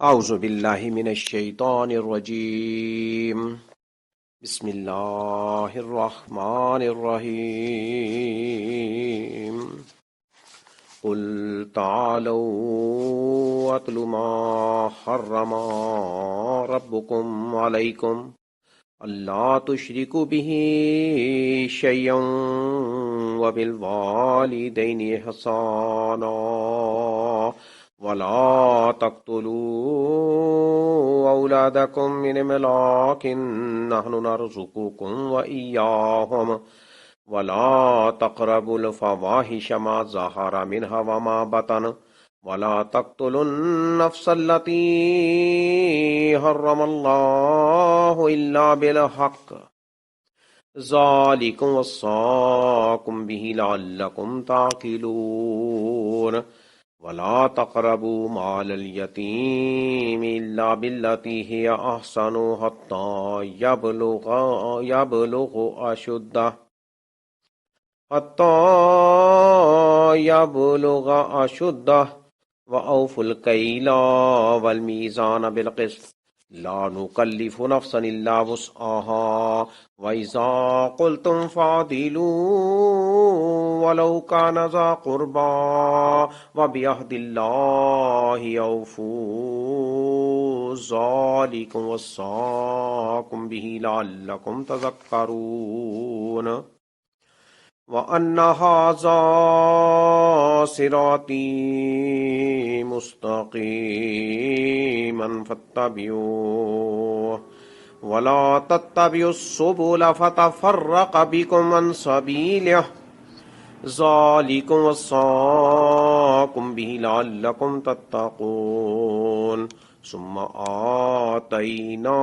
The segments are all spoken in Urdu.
اعوذ باللہ من الشیطان الرجیم بسم اللہ الرحمن الرحیم قل تعالوا اتل ما حرم ربکم علیکم اللہ تشرکوا به شیئا وبالوالدین احسانا ولا تقتلوا أولادكم من إملاق نحن نرزقكم وإياهم ولا تقربوا الفواحش ما ظهر منها وما بطن ولا تقتلوا النفس التي حرم الله إلا بالحق ذلكم وصاكم به لعلكم تعقلون ولا تقربوا مال اليتيم إلا بالتي هي أحسن حتى يبلغ أشده وأوفوا الكيل والميزان بالقسط لا نكلف نفسا إلا وسعها وإذا قلتم فاعدلوا ولو كان ذا قربى وبعهد الله أوفوا ذلكم وصاكم به لعلكم تذكرون وَأَنَّ هَذَا صِرَاطِي مُسْتَقِيمًا فَاتَّبِعُوهُ وَلَا تَتَّبِعُوا السُّبُلَ فَتَفَرَّقَ بِكُمْ عَنْ سَبِيلِهِ ذَلِكُمْ وَصَّاكُمْ بِهِ لَعَلَّكُمْ تَتَّقُونَ ثم آتينا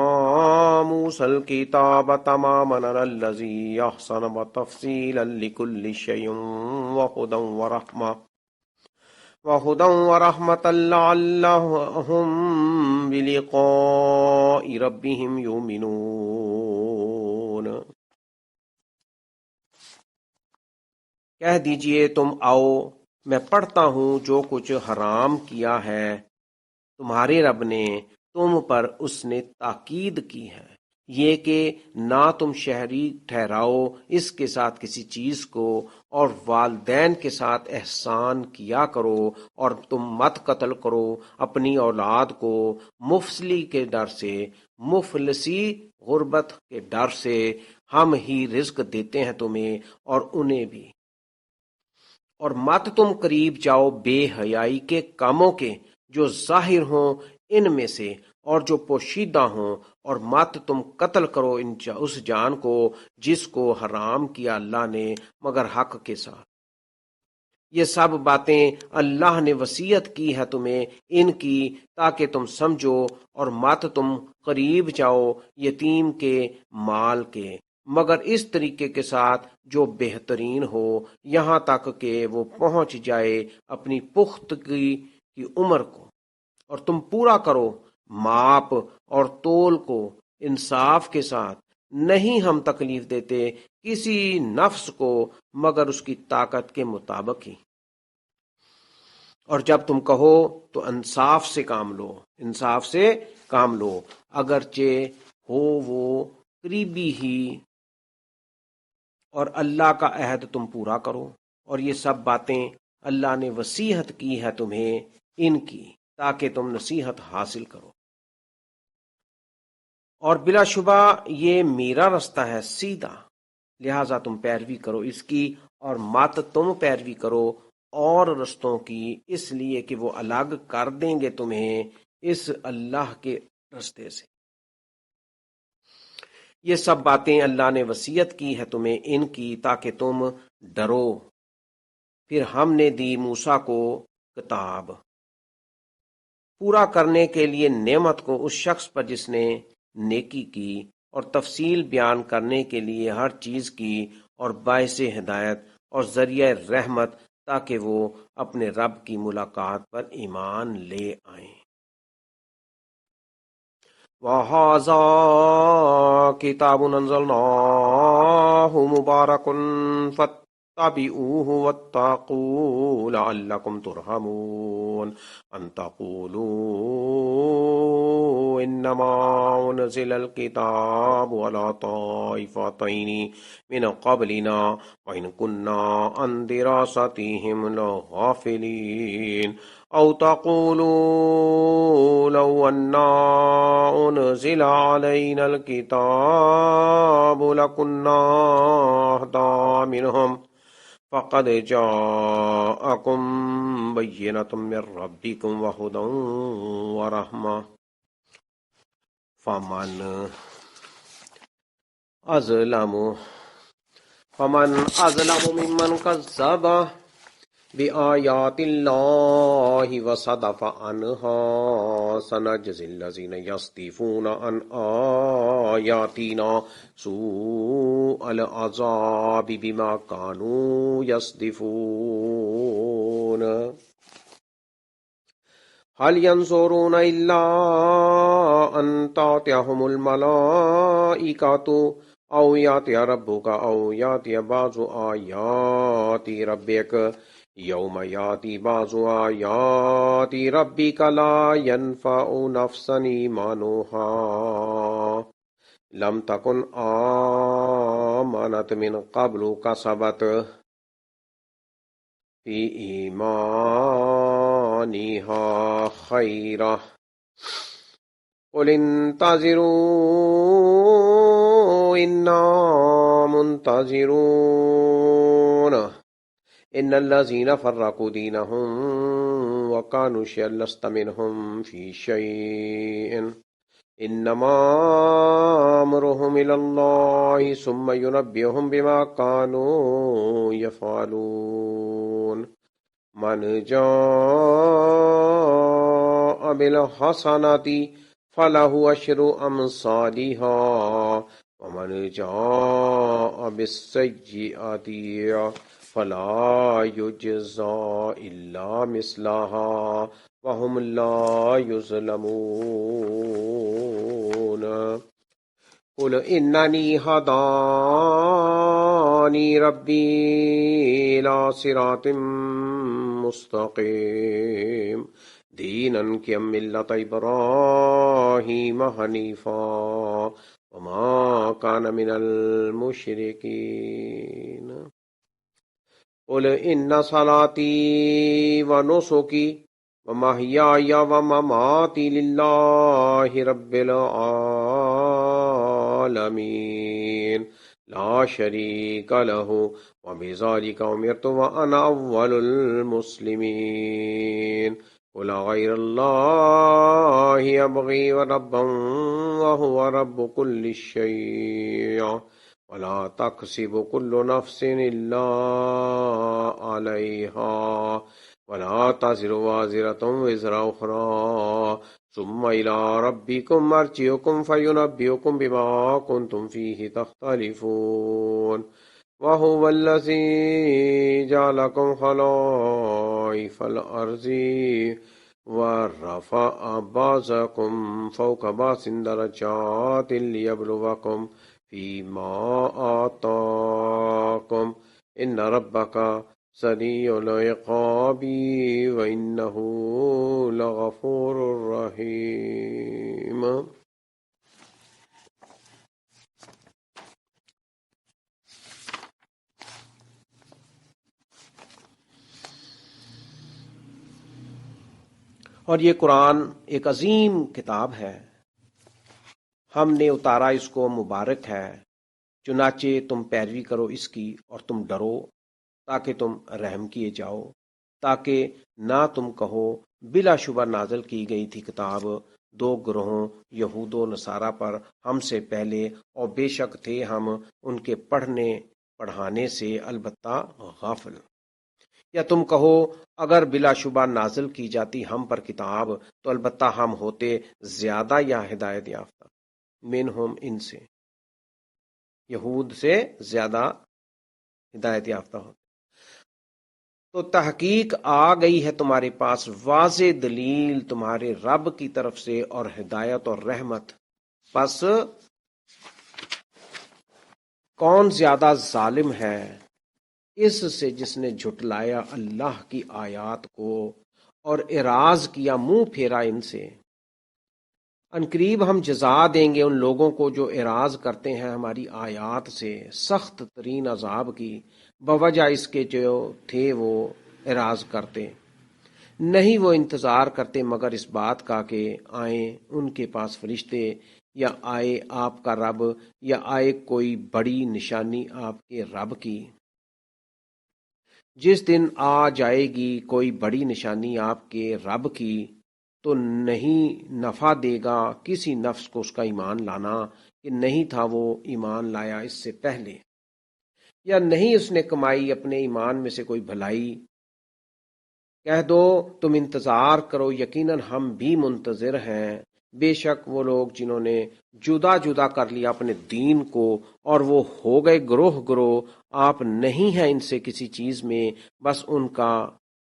موسى الكتاب تماما على الذي أحسن وتفصيلا لكل شيء وهدى ورحمة لعلهم بلقاء ربهم يؤمنون۔ کہہ دیجئے تم آؤ، میں پڑھتا ہوں جو کچھ حرام کیا ہے تمہارے رب نے تم پر، اس نے تاکید کی ہے یہ کہ نہ تم شہری ٹھہراؤ اس کے ساتھ کسی چیز کو، اور والدین کے ساتھ احسان کیا کرو، اور تم مت قتل کرو اپنی اولاد کو مفصلی کے ڈر سے، مفلسی غربت کے ڈر سے، ہم ہی رزق دیتے ہیں تمہیں اور انہیں بھی۔ اور مت تم قریب جاؤ بے حیائی کے کاموں کے جو ظاہر ہوں ان میں سے اور جو پوشیدہ ہوں، اور مت تم قتل کرو اس جان کو جس کو حرام کیا اللہ نے مگر حق کے ساتھ۔ یہ سب باتیں اللہ نے وصیت کی ہے تمہیں ان کی تاکہ تم سمجھو، اور مت تم قریب جاؤ یتیم کے مال کے مگر اس طریقے کے ساتھ جو بہترین ہو، یہاں تک کہ وہ پہنچ جائے اپنی پختگی کی عمر کو، اور تم پورا کرو ماپ اور تول کو انصاف کے ساتھ۔ نہیں ہم تکلیف دیتے کسی نفس کو مگر اس کی طاقت کے مطابق ہی، اور جب تم کہو تو انصاف سے کام لو اگرچہ ہو وہ قریبی ہی، اور اللہ کا عہد تم پورا کرو۔ اور یہ سب باتیں اللہ نے وصیت کی ہے تمہیں ان کی تاکہ تم نصیحت حاصل کرو، اور بلا شبہ یہ میرا رستہ ہے سیدھا، لہٰذا تم پیروی کرو اس کی، اور مت تم پیروی کرو اور رستوں کی، اس لیے کہ وہ الگ کر دیں گے تمہیں اس اللہ کے رستے سے۔ یہ سب باتیں اللہ نے وصیت کی ہے تمہیں ان کی تاکہ تم ڈرو۔ پھر ہم نے دی موسیٰ کو کتاب پورا کرنے کے لیے نعمت کو اس شخص پر جس نے نیکی کی، اور تفصیل بیان کرنے کے لیے ہر چیز کی، اور باعث ہدایت اور ذریعہ رحمت تاکہ وہ اپنے رب کی ملاقات پر ایمان لے آئیں۔ وَهَذَا كِتَابٌ أَنزَلْنَاهُ مُبَارَكٌ فَاتَّبِعُوهُ وَاتَّقُوا لَعَلَّكُمْ تُرْحَمُونَ أَن تَقُولُوا إنما أنزل الكتاب على طائفتين من قبلنا وإن كنا عن دراستهم لغافلين أو تقولوا لو أنا أنزل علينا الكتاب لكنا أهدى منهم فقد جاءكم بينة من ربكم وهدى ورحمة فمن أظلم ممن كذب بآيات الله وصدف عنها سنجزي الذين يصدفون عن آياتنا سوء العذاب بما كانوا يصدفون هل ينظرون إلا أن تأتيهم الملائكة أو يأتي ربك أو يأتي بعض آيات ربك يوم يأتي بعض آيات ربك لا ينفع نفسا إيمانها لم تكن آمنت من قبل كسبت في إيمانها خيرا قل انتظروا إنا منتظرون إن الذين فرقوا دينهم وكانوا شيئا لست منهم في شيء إنما أمرهم إلى الله ثم ينبئهم بما كانوا يفعلون من جاء بالحسنة فله أشر أمثالها ومن جاء بالسيئة فلا يجزى إلا مثلها وهم لا يظلمون قل إنني هداني ربي إلى صراط مستقيم دينا قيما ملة إبراهيم حنيفا وما كان من المشركين قل إن صلاتي ونسكي ومحياي ومماتي لله رب العالمين لا شريك له وبذلك أمرت وأنا أول المسلمين قل غير الله يبغي ربا وهو رب كل شيء ولا تكسب كل نفس إلا عليها ولا تزر وازرة وزر أخرى ثم إلى ربكم مرجعكم فينبئكم بما كنتم فيه تختلفون وهو الذي جعلكم خلائف الأرض ورفع بعضكم فوق بعض درجات ليبلوكم فيما آتاكم إن ربك سريع العقاب وإنه لغفور رحيم. اور یہ قرآن ایک عظیم کتاب ہے، ہم نے اتارا اس کو، مبارک ہے، چنانچہ تم پیروی کرو اس کی اور تم ڈرو تاکہ تم رحم کیے جاؤ، تاکہ نہ تم کہو بلا شبہ نازل کی گئی تھی کتاب دو گروہوں یہود و نصارہ پر ہم سے پہلے، اور بے شک تھے ہم ان کے پڑھنے پڑھانے سے البتہ غافل، یا تم کہو اگر بلا شبہ نازل کی جاتی ہم پر کتاب تو البتہ ہم ہوتے زیادہ یا ہدایت یافتہ، منہم ان سے، یہود سے زیادہ ہدایت یافتہ ہوتے۔ تو تحقیق آ گئی ہے تمہارے پاس واضح دلیل تمہارے رب کی طرف سے اور ہدایت اور رحمت، پس کون زیادہ ظالم ہے اس سے جس نے جھٹلایا اللہ کی آیات کو اور اعراض کیا، منہ پھیرا ان سے۔ عنقریب ہم جزا دیں گے ان لوگوں کو جو اعراض کرتے ہیں ہماری آیات سے سخت ترین عذاب کی، بوجہ اس کے جو تھے وہ اعراض کرتے۔ نہیں وہ انتظار کرتے مگر اس بات کا کہ آئیں ان کے پاس فرشتے، یا آئے آپ کا رب، یا آئے کوئی بڑی نشانی آپ کے رب کی۔ جس دن آ جائے گی کوئی بڑی نشانی آپ کے رب کی تو نہیں نفع دے گا کسی نفس کو اس کا ایمان لانا کہ نہیں تھا وہ ایمان لایا اس سے پہلے، یا نہیں اس نے کمائی اپنے ایمان میں سے کوئی بھلائی۔ کہہ دو تم انتظار کرو، یقیناً ہم بھی منتظر ہیں۔ بے شک وہ لوگ جنہوں نے جدا جدا کر لیا اپنے دین کو اور وہ ہو گئے گروہ گروہ، آپ نہیں ہیں ان سے کسی چیز میں، بس ان کا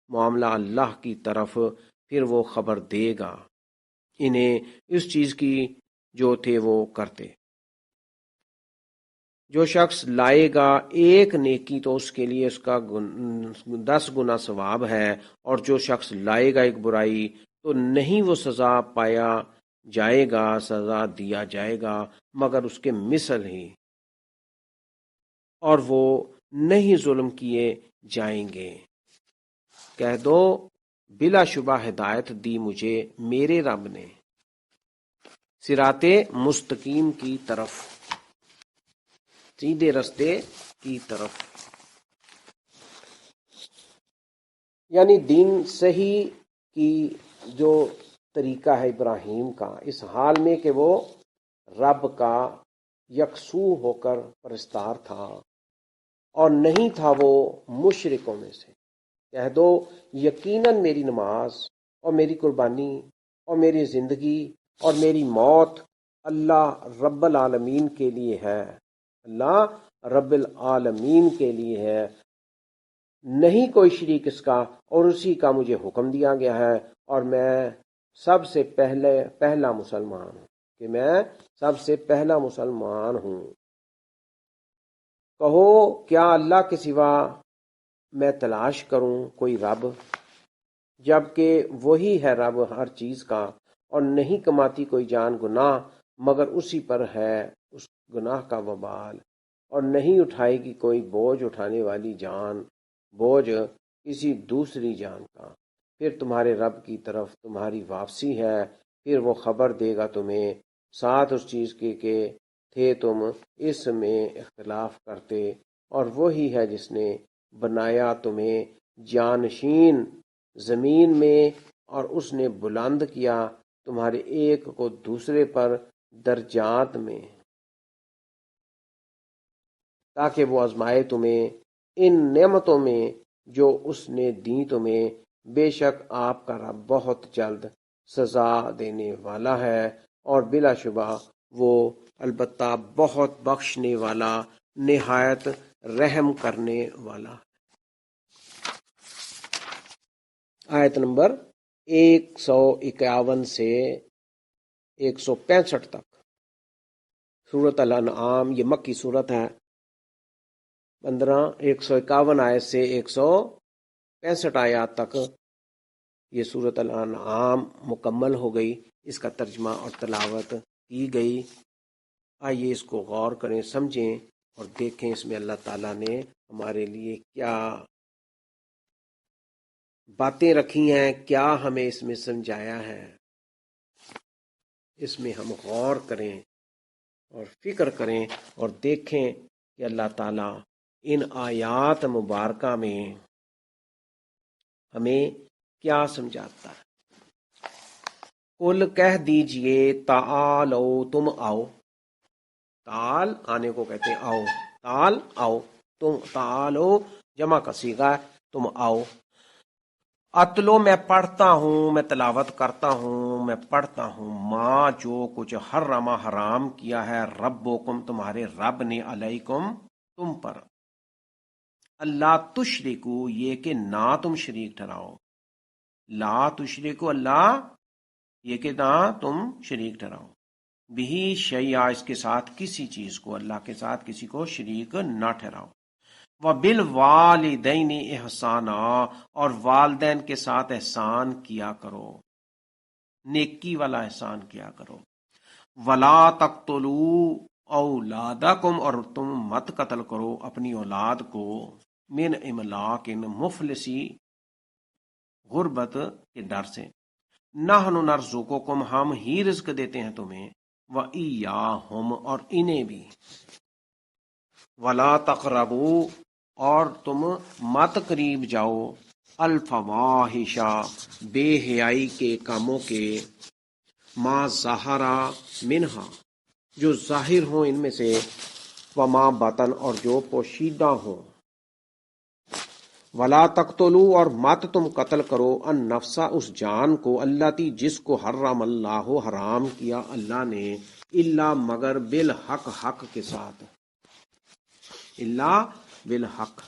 معاملہ اللہ کی طرف، پھر وہ خبر دے گا انہیں اس چیز کی جو تھے وہ کرتے۔ جو شخص لائے گا ایک نیکی تو اس کے لیے اس کا 10 گنا ثواب ہے، اور جو شخص لائے گا ایک برائی تو نہیں وہ سزا پایا جائے گا، سزا دیا جائے گا مگر اس کے مثل ہی، اور وہ نہیں ظلم کیے جائیں گے۔ کہہ دو بلا شبہ ہدایت دی مجھے میرے رب نے صراط مستقیم کی طرف، سیدھے رستے کی طرف، یعنی دین صحیح کی جو طریقہ ہے ابراہیم کا، اس حال میں کہ وہ رب کا یکسو ہو کر پرستار تھا اور نہیں تھا وہ مشرکوں میں سے۔ کہہ دو یقیناً میری نماز اور میری قربانی اور میری زندگی اور میری موت اللہ رب العالمین کے لیے ہے، اللہ رب العالمین کے لیے ہے، نہیں کوئی شریک اس کا، اور اسی کا مجھے حکم دیا گیا ہے، اور میں سب سے پہلا مسلمان ہوں، کہ میں سب سے پہلا مسلمان ہوں۔ کہو کیا اللہ کے سوا میں تلاش کروں کوئی رب، جبکہ وہی ہے رب ہر چیز کا، اور نہیں کماتی کوئی جان گناہ مگر اسی پر ہے اس گناہ کا وبال، اور نہیں اٹھائے گی کوئی بوجھ اٹھانے والی جان بوجھ کسی دوسری جان کا۔ پھر تمہارے رب کی طرف تمہاری واپسی ہے، پھر وہ خبر دے گا تمہیں ساتھ اس چیز کے کہ تھے تم اس میں اختلاف کرتے، اور وہی ہے جس نے بنایا تمہیں جانشین زمین میں، اور اس نے بلند کیا تمہارے ایک کو دوسرے پر درجات میں، تاکہ وہ آزمائے تمہیں ان نعمتوں میں جو اس نے دی تمہیں۔ بے شک آپ کا رب بہت جلد سزا دینے والا ہے، اور بلا شبہ وہ البتہ بہت بخشنے والا، نہایت رحم کرنے والا۔ آیت نمبر 151 سے 165 تک سورۃ الانعام، یہ مکی سورت ہے۔ 151 آیت سے 165 آیات تک یہ سورۃ الانعام مکمل ہو گئی، اس کا ترجمہ اور تلاوت کی گئی۔ آئیے اس کو غور کریں، سمجھیں اور دیکھیں اس میں اللہ تعالیٰ نے ہمارے لیے کیا باتیں رکھی ہیں، کیا ہمیں اس میں سمجھایا ہے۔ اس میں ہم غور کریں اور فکر کریں اور دیکھیں کہ اللہ تعالیٰ ان آیات مبارکہ میں ہمیں کیا سمجھاتا ہے۔ قل کہہ دیجئے تعالو تم آؤ، تعال آنے کو کہتے ہیں آؤ، تعال آؤ، تم تعالو جمع کا صیغہ ہے، تم آؤ۔ اتلو میں پڑھتا ہوں، میں تلاوت کرتا ہوں، میں پڑھتا ہوں، ماں جو کچھ حرم حرام کیا ہے ربکم تمہارے رب نے، علیکم تم پر، اللہ تشرکو یہ کہ نہ تم شریک ٹھہراؤ، لا تشرکو اللہ یہ کہ نہ تم شریک ٹھہراؤ، بھی شیئا اس کے ساتھ کسی چیز کو، اللہ کے ساتھ کسی کو شریک نہ ٹھہراؤ، وَبِالْوَالِدَيْنِ احسانا اور والدین کے ساتھ احسان کیا کرو، نیکی والا احسان کیا کرو، ولا تقتلوا اولادکم، اور تم مت قتل کرو اپنی اولاد کو، من املاق، مفلسی غربت کے ڈر سے، نحن نرزقکم، ہم ہی رزق دیتے ہیں تمہیں، وإیاہم، اور انہیں بھی، ولا تقربوا، اور تم مت قریب جاؤ، الفواحش، بے حیائی کے کاموں کے، ما ظہرا منہا، جو ظاہر ہوں ان میں سے، وما بطن، اور جو پوشیدہ ہوں، ولا تقتلوا، اور مت تم قتل کرو، النفس، اس جان کو، اللاتی، جس کو، حرم اللہ، حرام کیا اللہ نے، الا، مگر، بالحق، حق کے ساتھ، الا بالحق،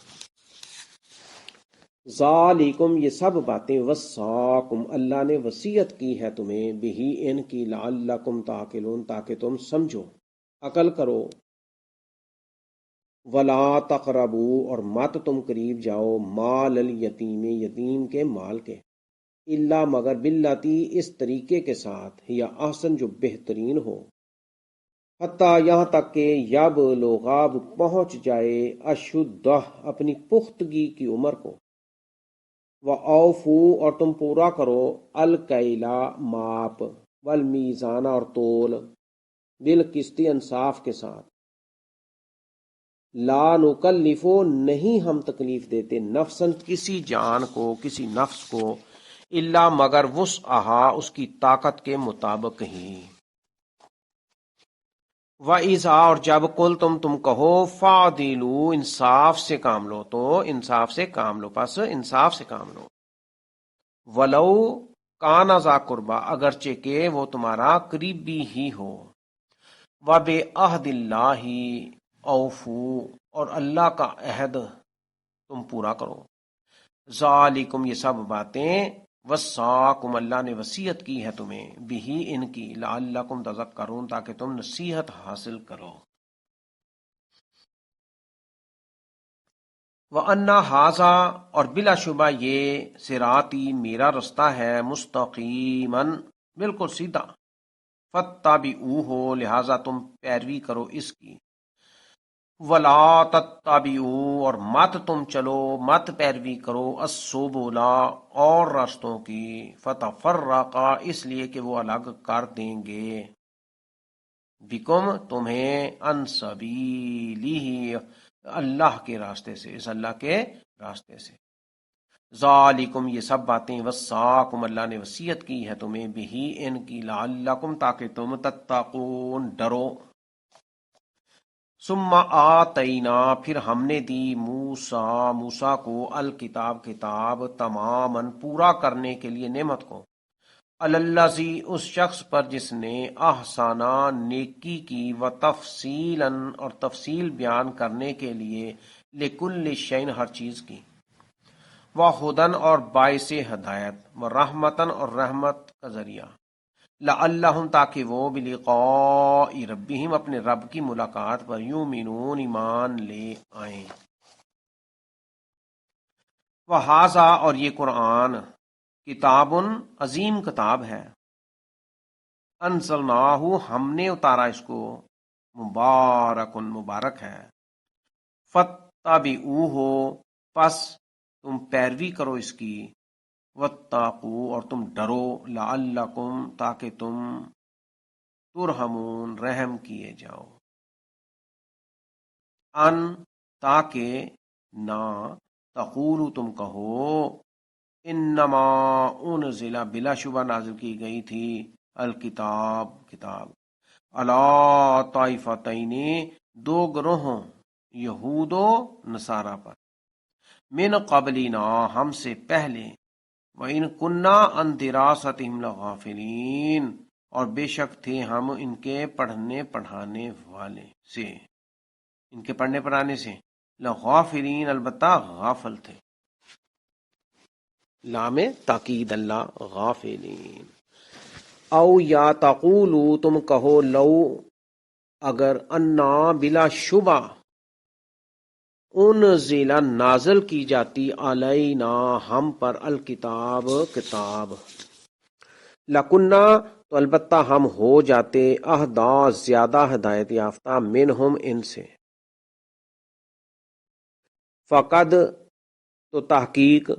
ذالکم، یہ سب باتیں، وصاکم، اللہ نے وصیت کی ہے تمہیں، بہی، ان کی، لعلکم تعقلون، تاکہ تم سمجھو، عقل کرو، ولا تقربوا، اور مت تم قریب جاؤ، مال الیتیم، یتیم کے مال کے، الا، مگر، باللاتی، اس طریقے کے ساتھ، یا احسن، جو بہترین ہو، حتیٰ، یہاں تک کہ، یب لوغاب، پہنچ جائے، اشدہ، اپنی پختگی کی عمر کو، وَأَوْفُوا، اور تم پورا کرو، الکیلا، ماپ، والمیزان، اور تول، بالقسط، انصاف کے ساتھ، لا نکلف، نہیں ہم تکلیف دیتے، نفسن، کسی جان کو، کسی نفس کو، الا، مگر، وسعہا، اس کی طاقت کے مطابق ہی، وَإِذَا، اور جب، تم کہو، فَعْدِلُوا، انصاف سے کام لو، تو انصاف سے کام لو، پس انصاف سے کام لو، ولو کان ذا قربا، اگرچہ کہ وہ تمہارا قریبی ہی ہو، وَبِعَہْدِ اللَّهِ اوفو، اور اللہ کا عہد تم پورا کرو، ذالکم، یہ سب باتیں، وصاکم، اللہ نے وصیت کی ہے تمہیں، بہی، ان کی، لعلکم تذکرون، تاکہ تم نصیحت حاصل کرو، وَأَنَّ هَٰذَا، اور بلا شبہ یہ، صراطی، میرا رستہ ہے، مستقیماً، بالکل سیدھا، فاتبعوہ، لہذا تم پیروی کرو اس کی، ولا تتبعوا، اور مت تم چلو، مت پیروی کرو، السبل، اور راستوں کی، فتفرق، اس لیے کہ وہ الگ کر دیں گے، بکم، تمہیں، عن سبیلہ، اللہ کے راستے سے، اس اللہ کے راستے سے، ذالکم، یہ سب باتیں، وصاکم، اللہ نے وصیت کی ہے تمہیں، بہی، ان کی، لعلکم، تاکہ تم، تتقون، ڈرو، ثم آتینا، پھر ہم نے دی، موسیٰ کو، الکتاب، کتاب، تماماً، پورا کرنے کے لیے نعمت کو، الذی، اس شخص پر جس نے، احسانہ، نیکی کی، و تفصیلاً، اور تفصیل بیان کرنے کے لیے، لکل شیء، ہر چیز کی، و ہدن، اور باعث ہدایت، و رحمتاً، اور رحمت کا ذریعہ، لعلہم، تاکہ وہ، بلقاء ربہم، اپنے رب کی ملاقات پر، یؤمنون، ایمان لے آئیں، وہذا، اور یہ قرآن، کتاب، عظیم کتاب ہے، انزلناہ، ہم نے اتارا اس کو، مبارک، مبارک ہے، فاتبعوہ، پس تم پیروی کرو اس کی، واتقوا، اور تم ڈرو، لعلکم، تاکہ تم، ترحمون، رحم کیے جاؤ، ان، تاکہ، نہ، تقولو، تم کہو، انما انزل، بلا شبہ نازل کی گئی تھی، الکتاب، کتاب، علی طائفتین، دو گروہوں، یہود و نصارہ پر، من قبلنا، ہم سے پہلے، وَإِن كُنَّا عَن دِرَاسَتِهِمْ لَغَافِلِينَ، اور بے شک تھے ہم ان کے پڑھنے پڑھانے والے سے، ان کے پڑھنے پڑھانے سے، لغافلین، البتہ غافل تھے، لام تاکید، اللہ، غافلین، او، یا تقولو، تم کہو، لو، اگر، انا، بلا شبہ، انزل، نازل کی جاتی، علینا، ہم پر، الکتاب، کتاب، لکنہ تو البتہ ہم ہو جاتے اہدا زیادہ ہدایت یافتہ منہم ان سے، فقد تو تحقیق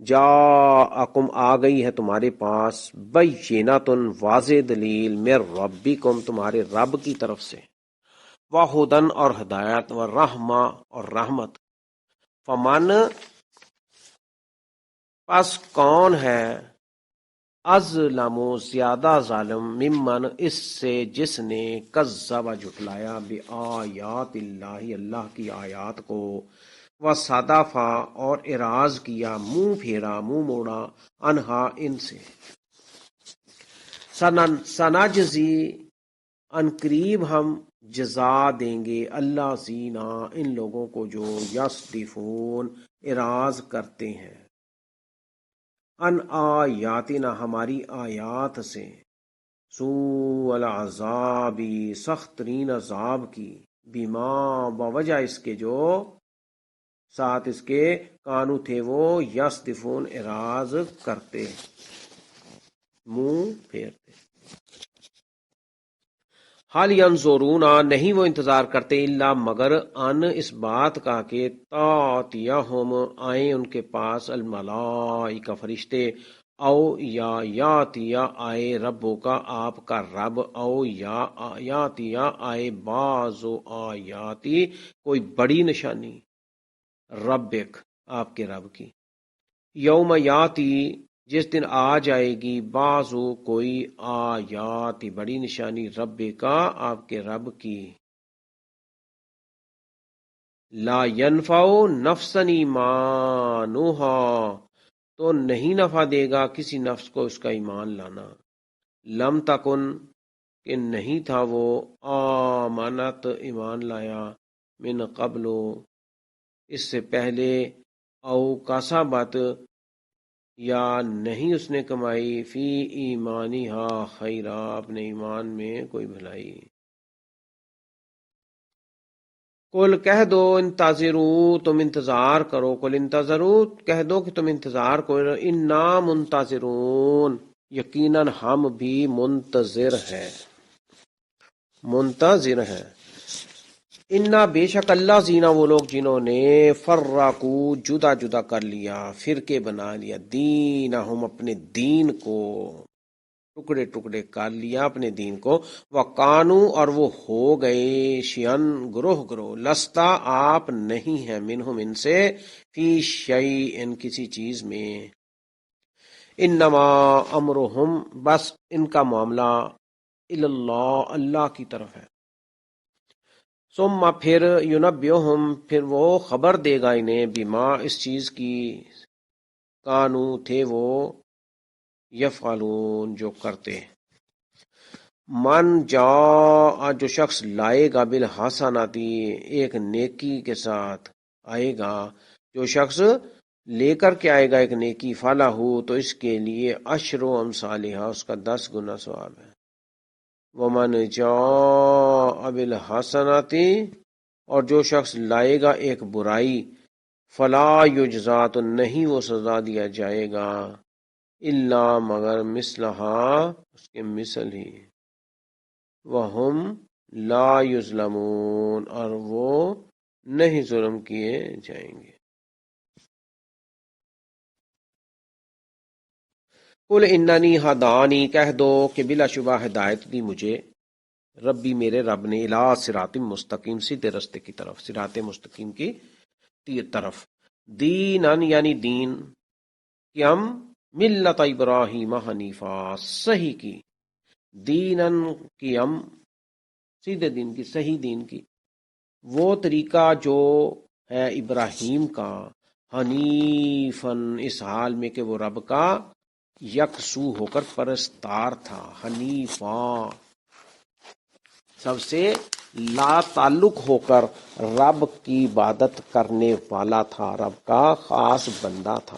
جاءکم آ گئی ہے تمہارے پاس بینۃ واضح دلیل من ربکم تمہارے رب کی طرف سے، وہدن اور ہدایت، ورحمہ اور رحمت، فمن پس کون ہے ازلم زیادہ ظالم ممن اس سے جس نے کذب جھٹلایا بآیات اللہ اللہ کی آیات کو، وصدفا اور اعراض کیا، منہ پھیرا منہ موڑا، انہا ان سے، سنجزی ان قریب ہم جزا دیں گے، اللہ زینا ان لوگوں کو جو یصدفون اعراض کرتے ہیں، ان آیاتنا ہماری آیات سے، سوء العذابی سخت ترین عذاب کی، بیما بوجہ اس کے جو ساتھ اس کے کانو تھے وہ یصدفون اعراض کرتے، منہ پھیرتے۔ حال ینظرون نہیں وہ انتظار کرتے الا مگر ان اس بات کا کہ تاتیہم آئیں ان کے پاس الملائکہ فرشتے، او یا یاتیا آئے ربو کا آپ کا رب، او یا یاتیا آئے بعض آیاتی کوئی بڑی نشانی، ربک آپ کے رب کی، یوم یاتی جس دن آ جائے گی، بعضو کوئی آیاتی بڑی نشانی، رب کا آپ کے رب کی، لا ینفع نفسا ایمانھا تو نہیں نفع دے گا کسی نفس کو اس کا ایمان لانا، لم تکن کہ نہیں تھا وہ، آمنت ایمان لایا، من قبل اس سے پہلے، او کسبت یا نہیں اس نے کمائی، فی ایمانہا خیرا اپنے ایمان میں کوئی بھلائی۔ قل کہہ دو انتظروا تم انتظار کرو، قل انتظروا کہہ دو کہ تم انتظار کرو، انا منتظرون یقیناً ہم بھی منتظر ہیں، انا بے شک اللہ زینا وہ لوگ جنہوں نے فرقو جدا جدا کر لیا، فرقے بنا لیا، دینہم اپنے دین کو ٹکڑے ٹکڑے کر لیا اپنے دین کو، وقانو اور وہ ہو گئے، شیئن گروہ گروہ، لستا آپ نہیں ہیں، منہم ان سے، فی شیئن کسی چیز میں، انما امرہم بس ان کا معاملہ، اللہ اللہ کی طرف ہے، ثم پھر ینبئہم پھر وہ خبر دے گا انہیں، بما اس چیز کی، کانو تھے وہ، یفعلون جو کرتے، من جاء جو شخص لائے گا بالحسناتی ایک نیکی کے ساتھ آئے گا، جو شخص لے کر کے آئے گا ایک نیکی، فلاح تو اس کے لیے عشر امثالہا اس کا 10 گنا ثواب ہے، ومن جاء بالحسناتی اور جو شخص لائے گا ایک برائی، فلا یجزا تو نہیں وہ سزا دیا جائے گا، الا مگر مثلہا اس کے مثل ہی، وہم لا یظلمون اور وہ نہیں ظلم کیے جائیں گے۔ قل اننی ہدانی کہہ دو کہ بلا شبہ ہدایت دی مجھے، ربی میرے رب نے، الی صراط مستقیم سیدھے رستے کی طرف، صراط مستقیم کی طرف، دینن یعنی دین، قیم ملت ابراہیم حنیفہ صحیح کی، دینن قیم سیدھے دین کی، صحیح دین کی، وہ طریقہ جو ہے ابراہیم کا، حنیفن اس حال میں کہ وہ رب کا یکسو ہو کر پرستار تھا، حنیفا سب سے لا تعلق ہو کر رب کی عبادت کرنے والا تھا، رب کا خاص بندہ تھا،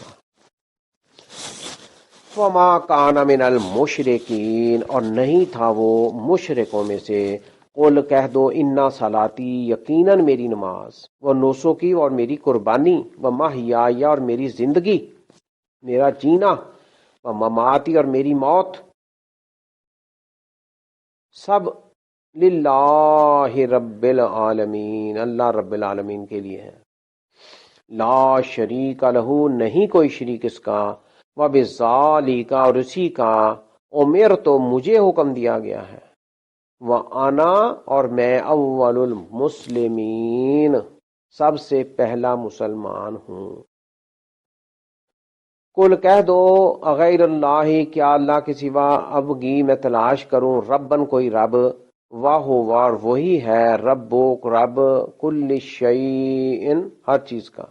وما کان من المشرکین اور نہیں تھا وہ مشرکوں میں سے، قل کہہ دو انا صلاتی یقیناً میری نماز، وہ نوسوں کی اور میری قربانی، و محیایا اور میری زندگی، میرا جینا، و مماتی اور میری موت سب للہ رب العالمین، اللہ رب العالمین کے لیے ہے، لا شریک لہو نہیں کوئی شریک اس کا، وبذالک اور اسی کا امر تو مجھے حکم دیا گیا ہے، وانا اور میں اول المسلمین سب سے پہلا مسلمان ہوں۔ کل کہہ دو غیر اللہ کیا اللہ کے سوا ابغی میں تلاش کروں ربن کوئی رب، واہ وار وہی ہے رب رب کل شیء ہر چیز کا،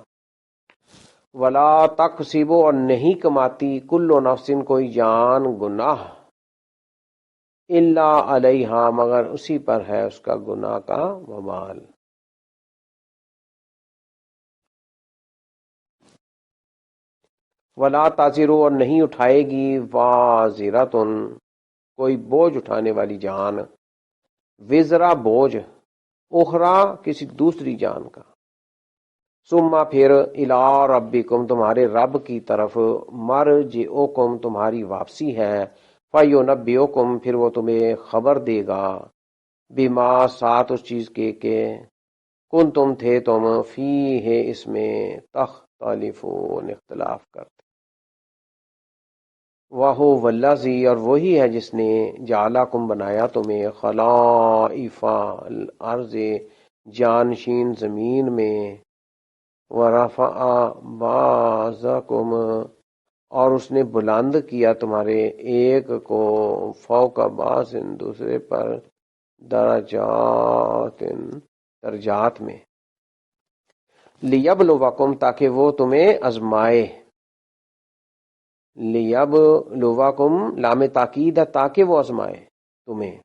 ولا تکسب اور نہیں کماتی کل نفس کوئی جان گناہ، الا علیہا مگر اسی پر ہے اس کا گناہ کا وبال۔ ولا تازر اور نہیں اٹھائے گی وازرتن کوئی بوجھ اٹھانے والی جان، وزرا بوجھ، اخرا کسی دوسری جان کا، ثم پھر الی ربکم تمہارے رب کی طرف، مرجعکم تمہاری واپسی ہے، فینبئکم پھر وہ تمہیں خبر دے گا، بما ساتھ اس چیز کے کہ کن تم تھے تم فیہ اس میں تختلفون اختلاف کرتے، وَهُوَ وَالَّذِي اور وہی ہے جس نے جعلکم بنایا تمہیں خلائف الارض جانشین زمین میں، ورفع بعضکم اور اس نے بلند کیا تمہارے ایک کو فوق بعض دوسرے پر، درجات میں، لیبلوکم تاکہ وہ تمہیں آزمائے، لیبلوکم لام تاکید ہے تاکہ وہ آزمائے تمہیں،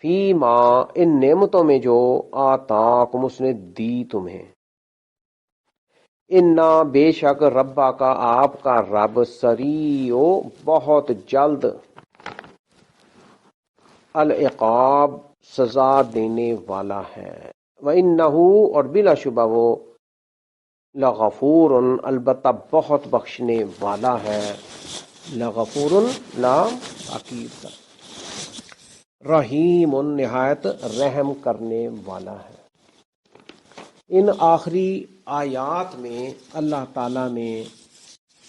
فی ما ان نعمتوں میں جو آتاکم اس نے دی تمہیں، انا بے شک ربا کا آپ کا رب سریع بہت جلد، العقاب سزا دینے والا ہے، وَإِنَّهُ اور بلا شبہ وہ لغفور البتہ بہت بخشنے والا ہے، لغفور لام تاکید کا، رحیم نہایت رحم کرنے والا ہے۔ ان آخری آیات میں اللہ تعالیٰ نے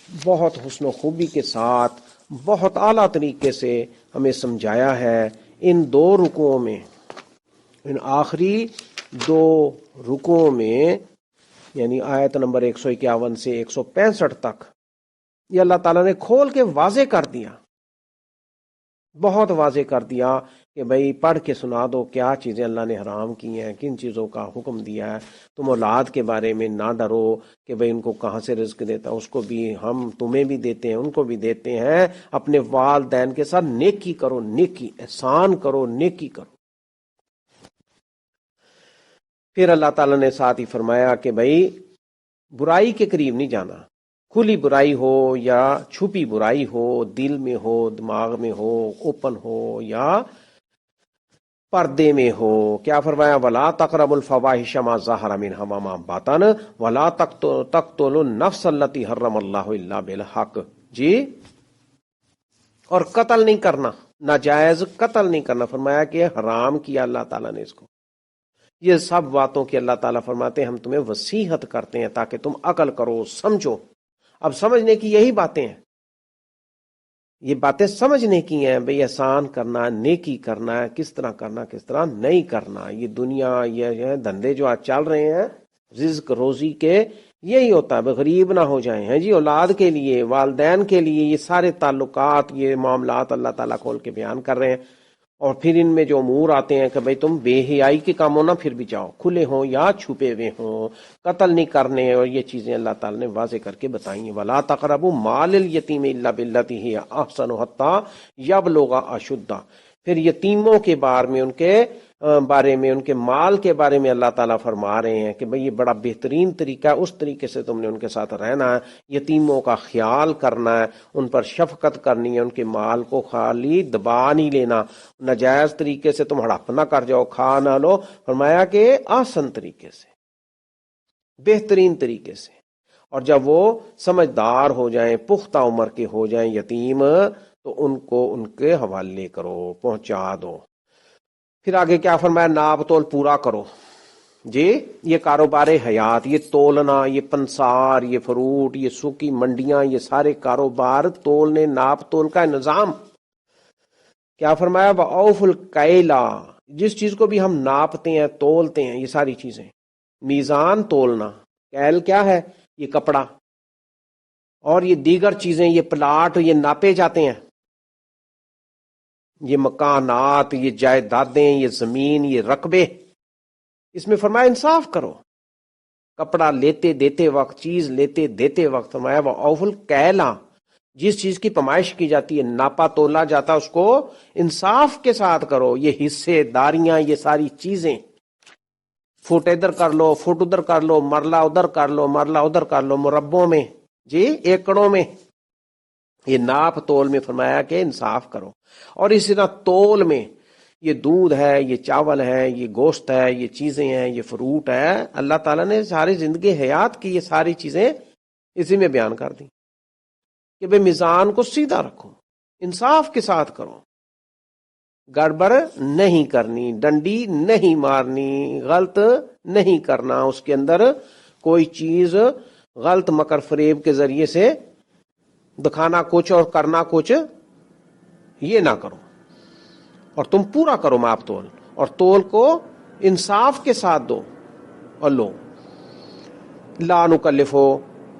بہت حسن و خوبی کے ساتھ بہت اعلیٰ طریقے سے ہمیں سمجھایا ہے، ان دو رکوعوں میں، ان آخری دو رکوعوں میں، یعنی آیت نمبر 151 سے 165 تک، یہ اللہ تعالیٰ نے کھول کے واضح کر دیا، بہت واضح کر دیا کہ بھئی پڑھ کے سنا دو کیا چیزیں اللہ نے حرام کی ہیں، کن چیزوں کا حکم دیا ہے، تم اولاد کے بارے میں نہ ڈرو کہ بھئی ان کو کہاں سے رزق دیتا، اس کو بھی ہم تمہیں بھی دیتے ہیں ان کو بھی دیتے ہیں، اپنے والدین کے ساتھ نیکی کرو، نیکی احسان کرو، نیکی کرو۔ پھر اللہ تعالیٰ نے ساتھ ہی فرمایا کہ بھئی برائی کے قریب نہیں جانا، کھلی برائی ہو یا چھپی برائی ہو، دل میں ہو، دماغ میں ہو، اوپن ہو یا پردے میں ہو، کیا فرمایا، ولا تقربوا الفواحش ما ظہر منها وما بطن ولا تقتلوا النفس التي حرم اللہ الا بالحق، جی، اور قتل نہیں کرنا، ناجائز قتل نہیں کرنا، فرمایا کہ حرام کیا اللہ تعالیٰ نے اس کو۔ یہ سب باتوں کی اللہ تعالیٰ فرماتے ہیں ہم تمہیں وصیحت کرتے ہیں تاکہ تم عقل کرو، سمجھو۔ اب سمجھنے کی یہی باتیں ہیں، یہ باتیں سمجھنے کی ہیں، بھئی احسان کرنا، نیکی کرنا، کس طرح کرنا، کس طرح نہیں کرنا۔ یہ دنیا، یہ دھندے جو آج چل رہے ہیں رزق روزی کے، یہی ہوتا ہے، غریب نہ ہو جائیں، ہیں جی، اولاد کے لیے، والدین کے لیے، یہ سارے تعلقات، یہ معاملات اللہ تعالیٰ کھول کے بیان کر رہے ہیں۔ اور پھر ان میں جو امور آتے ہیں کہ بھئی تم بے حیائی کے کاموں نہ پھر بھی جاؤ، کھلے ہوں یا چھپے ہوئے ہوں، قتل نہیں کرنے، اور یہ چیزیں اللہ تعالیٰ نے واضح کر کے بتائی ہیں۔ وَلَا تَقْرَبُوا مَالَ الْيَتِيمِ إِلَّا بِالَّتِي هِيَ أَحْسَنُ حَتَّى يَبْلُغَ أَشُدَّهُ۔ پھر یتیموں کے بارے میں ان کے مال کے بارے میں اللہ تعالیٰ فرما رہے ہیں کہ بھئی یہ بڑا بہترین طریقہ ہے، اس طریقے سے تم نے ان کے ساتھ رہنا ہے، یتیموں کا خیال کرنا ہے، ان پر شفقت کرنی ہے، ان کے مال کو خالی دبا نہیں لینا، ناجائز طریقے سے تم ہڑپ نہ کر جاؤ، کھا نہ لو، فرمایا کہ آسن طریقے سے، بہترین طریقے سے۔ اور جب وہ سمجھدار ہو جائیں، پختہ عمر کے ہو جائیں یتیم، تو ان کو ان کے حوالے کرو، پہنچا دو۔ پھر آگے کیا فرمایا؟ ناپ تول پورا کرو۔ جی یہ کاروبار حیات، یہ تولنا، یہ پنسار، یہ فروٹ، یہ سوکھی منڈیاں، یہ سارے کاروبار تولنے ناپ تول کا نظام۔ کیا فرمایا؟ وَأَوْفُوا الْكَيْلَ، جس چیز کو بھی ہم ناپتے ہیں تولتے ہیں، یہ ساری چیزیں، میزان تولنا، کیل کیا ہے؟ یہ کپڑا، اور یہ دیگر چیزیں، یہ پلاٹ، یہ ناپے جاتے ہیں، یہ مکانات، یہ جائیدادیں، یہ زمین، یہ رقبے، اس میں فرمایا انصاف کرو۔ کپڑا لیتے دیتے وقت، چیز لیتے دیتے وقت فرمایا وَأَوْفُوا الْكَيْلَ، جس چیز کی پیمائش کی جاتی ہے، ناپا تولا جاتا، اس کو انصاف کے ساتھ کرو۔ یہ حصے داریاں، یہ ساری چیزیں، فٹ ادھر کر لو، فٹ ادھر کر لو، مرلہ ادھر کر لو، مرلہ ادھر کر لو، مربوں میں، جی ایکڑوں میں، یہ ناپ تول میں فرمایا کہ انصاف کرو۔ اور اسی طرح تول میں، یہ دودھ ہے، یہ چاول ہے، یہ گوشت ہے، یہ چیزیں ہیں، یہ فروٹ ہے، اللہ تعالیٰ نے ساری زندگی حیات کی یہ ساری چیزیں اسی میں بیان کر دی کہ بے میزان کو سیدھا رکھو، انصاف کے ساتھ کرو، گڑبڑ نہیں کرنی، ڈنڈی نہیں مارنی، غلط نہیں کرنا، اس کے اندر کوئی چیز غلط مکر فریب کے ذریعے سے دکھانا کچھ اور کرنا کچھ، یہ نہ کرو۔ اور تم پورا کرو ماپ تول، اور تول کو انصاف کے ساتھ دو اور لو۔ لا نکلف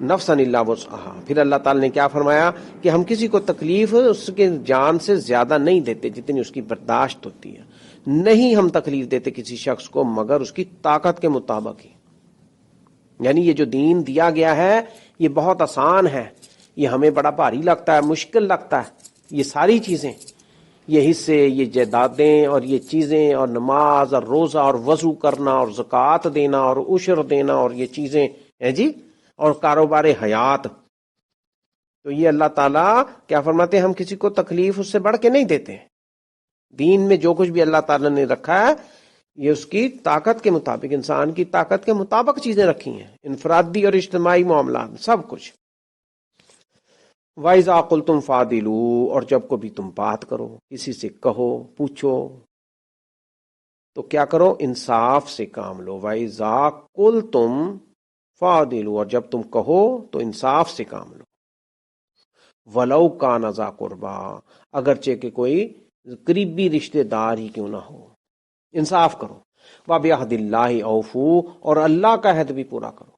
نفسا الا وسعها، پھر اللہ تعالی نے کیا فرمایا کہ ہم کسی کو تکلیف اس کے جان سے زیادہ نہیں دیتے جتنی اس کی برداشت ہوتی ہے، نہیں ہم تکلیف دیتے کسی شخص کو مگر اس کی طاقت کے مطابق ہی۔ یعنی یہ جو دین دیا گیا ہے یہ بہت آسان ہے، یہ ہمیں بڑا بھاری لگتا ہے، مشکل لگتا ہے، یہ ساری چیزیں، یہ حصے، یہ جائیدادیں اور یہ چیزیں، اور نماز اور روزہ اور وضو کرنا اور زکوٰۃ دینا اور عشر دینا اور یہ چیزیں ہیں جی، اور کاروبار حیات، تو یہ اللہ تعالیٰ کیا فرماتے ہیں؟ ہم کسی کو تکلیف اس سے بڑھ کے نہیں دیتے۔ دین میں جو کچھ بھی اللہ تعالیٰ نے رکھا ہے یہ اس کی طاقت کے مطابق، انسان کی طاقت کے مطابق چیزیں رکھی ہیں، انفرادی اور اجتماعی معاملات سب کچھ۔ وَإِذَا قُلْتُمْ فَاعْدِلُوا، اور جب کبھی تم بات کرو، کسی سے کہو، پوچھو، تو کیا کرو؟ انصاف سے کام لو۔ وَإِذَا قُلْتُمْ فَاعْدِلُوا، اور جب تم کہو تو انصاف سے کام لو۔ وَلَوْ كَانَ ذَا قُرْبَىٰ، اگرچہ کہ کوئی قریبی رشتہ دار ہی کیوں نہ ہو، انصاف کرو۔ وَبِعَهْدِ اللَّهِ أَوْفُوا، اور اللہ کا عہد بھی پورا کرو۔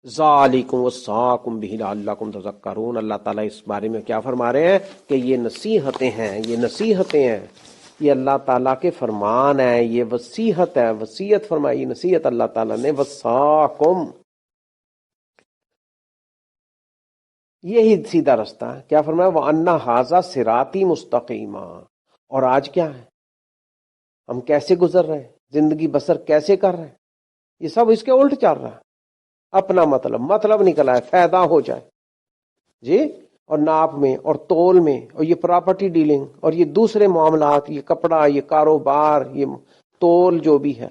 ذالکم وصاکم بہ لعلکم تذکرون، اللہ تعالیٰ اس بارے میں کیا فرما رہے ہیں کہ یہ نصیحتیں ہیں، یہ نصیحتیں ہیں، یہ اللہ تعالیٰ کے فرمان ہے، یہ وصیحت ہے، وصیت فرمائی، نصیحت اللہ تعالیٰ نے، وصاکم، یہی سیدھا رستہ ہے۔ کیا فرمایا؟ وَأَنَّ هَٰذَا صِرَاطِي مُسْتَقِيمًا، اور آج کیا ہے؟ ہم کیسے گزر رہے ہیں، زندگی بسر کیسے کر رہے ہیں، یہ سب اس کے الٹ چل رہا ہے۔ اپنا مطلب نکلا ہے، فائدہ ہو جائے جی، اور ناپ میں اور تول میں، اور یہ پراپرٹی ڈیلنگ اور یہ دوسرے معاملات، یہ کپڑا، یہ کاروبار، یہ تول جو بھی ہے،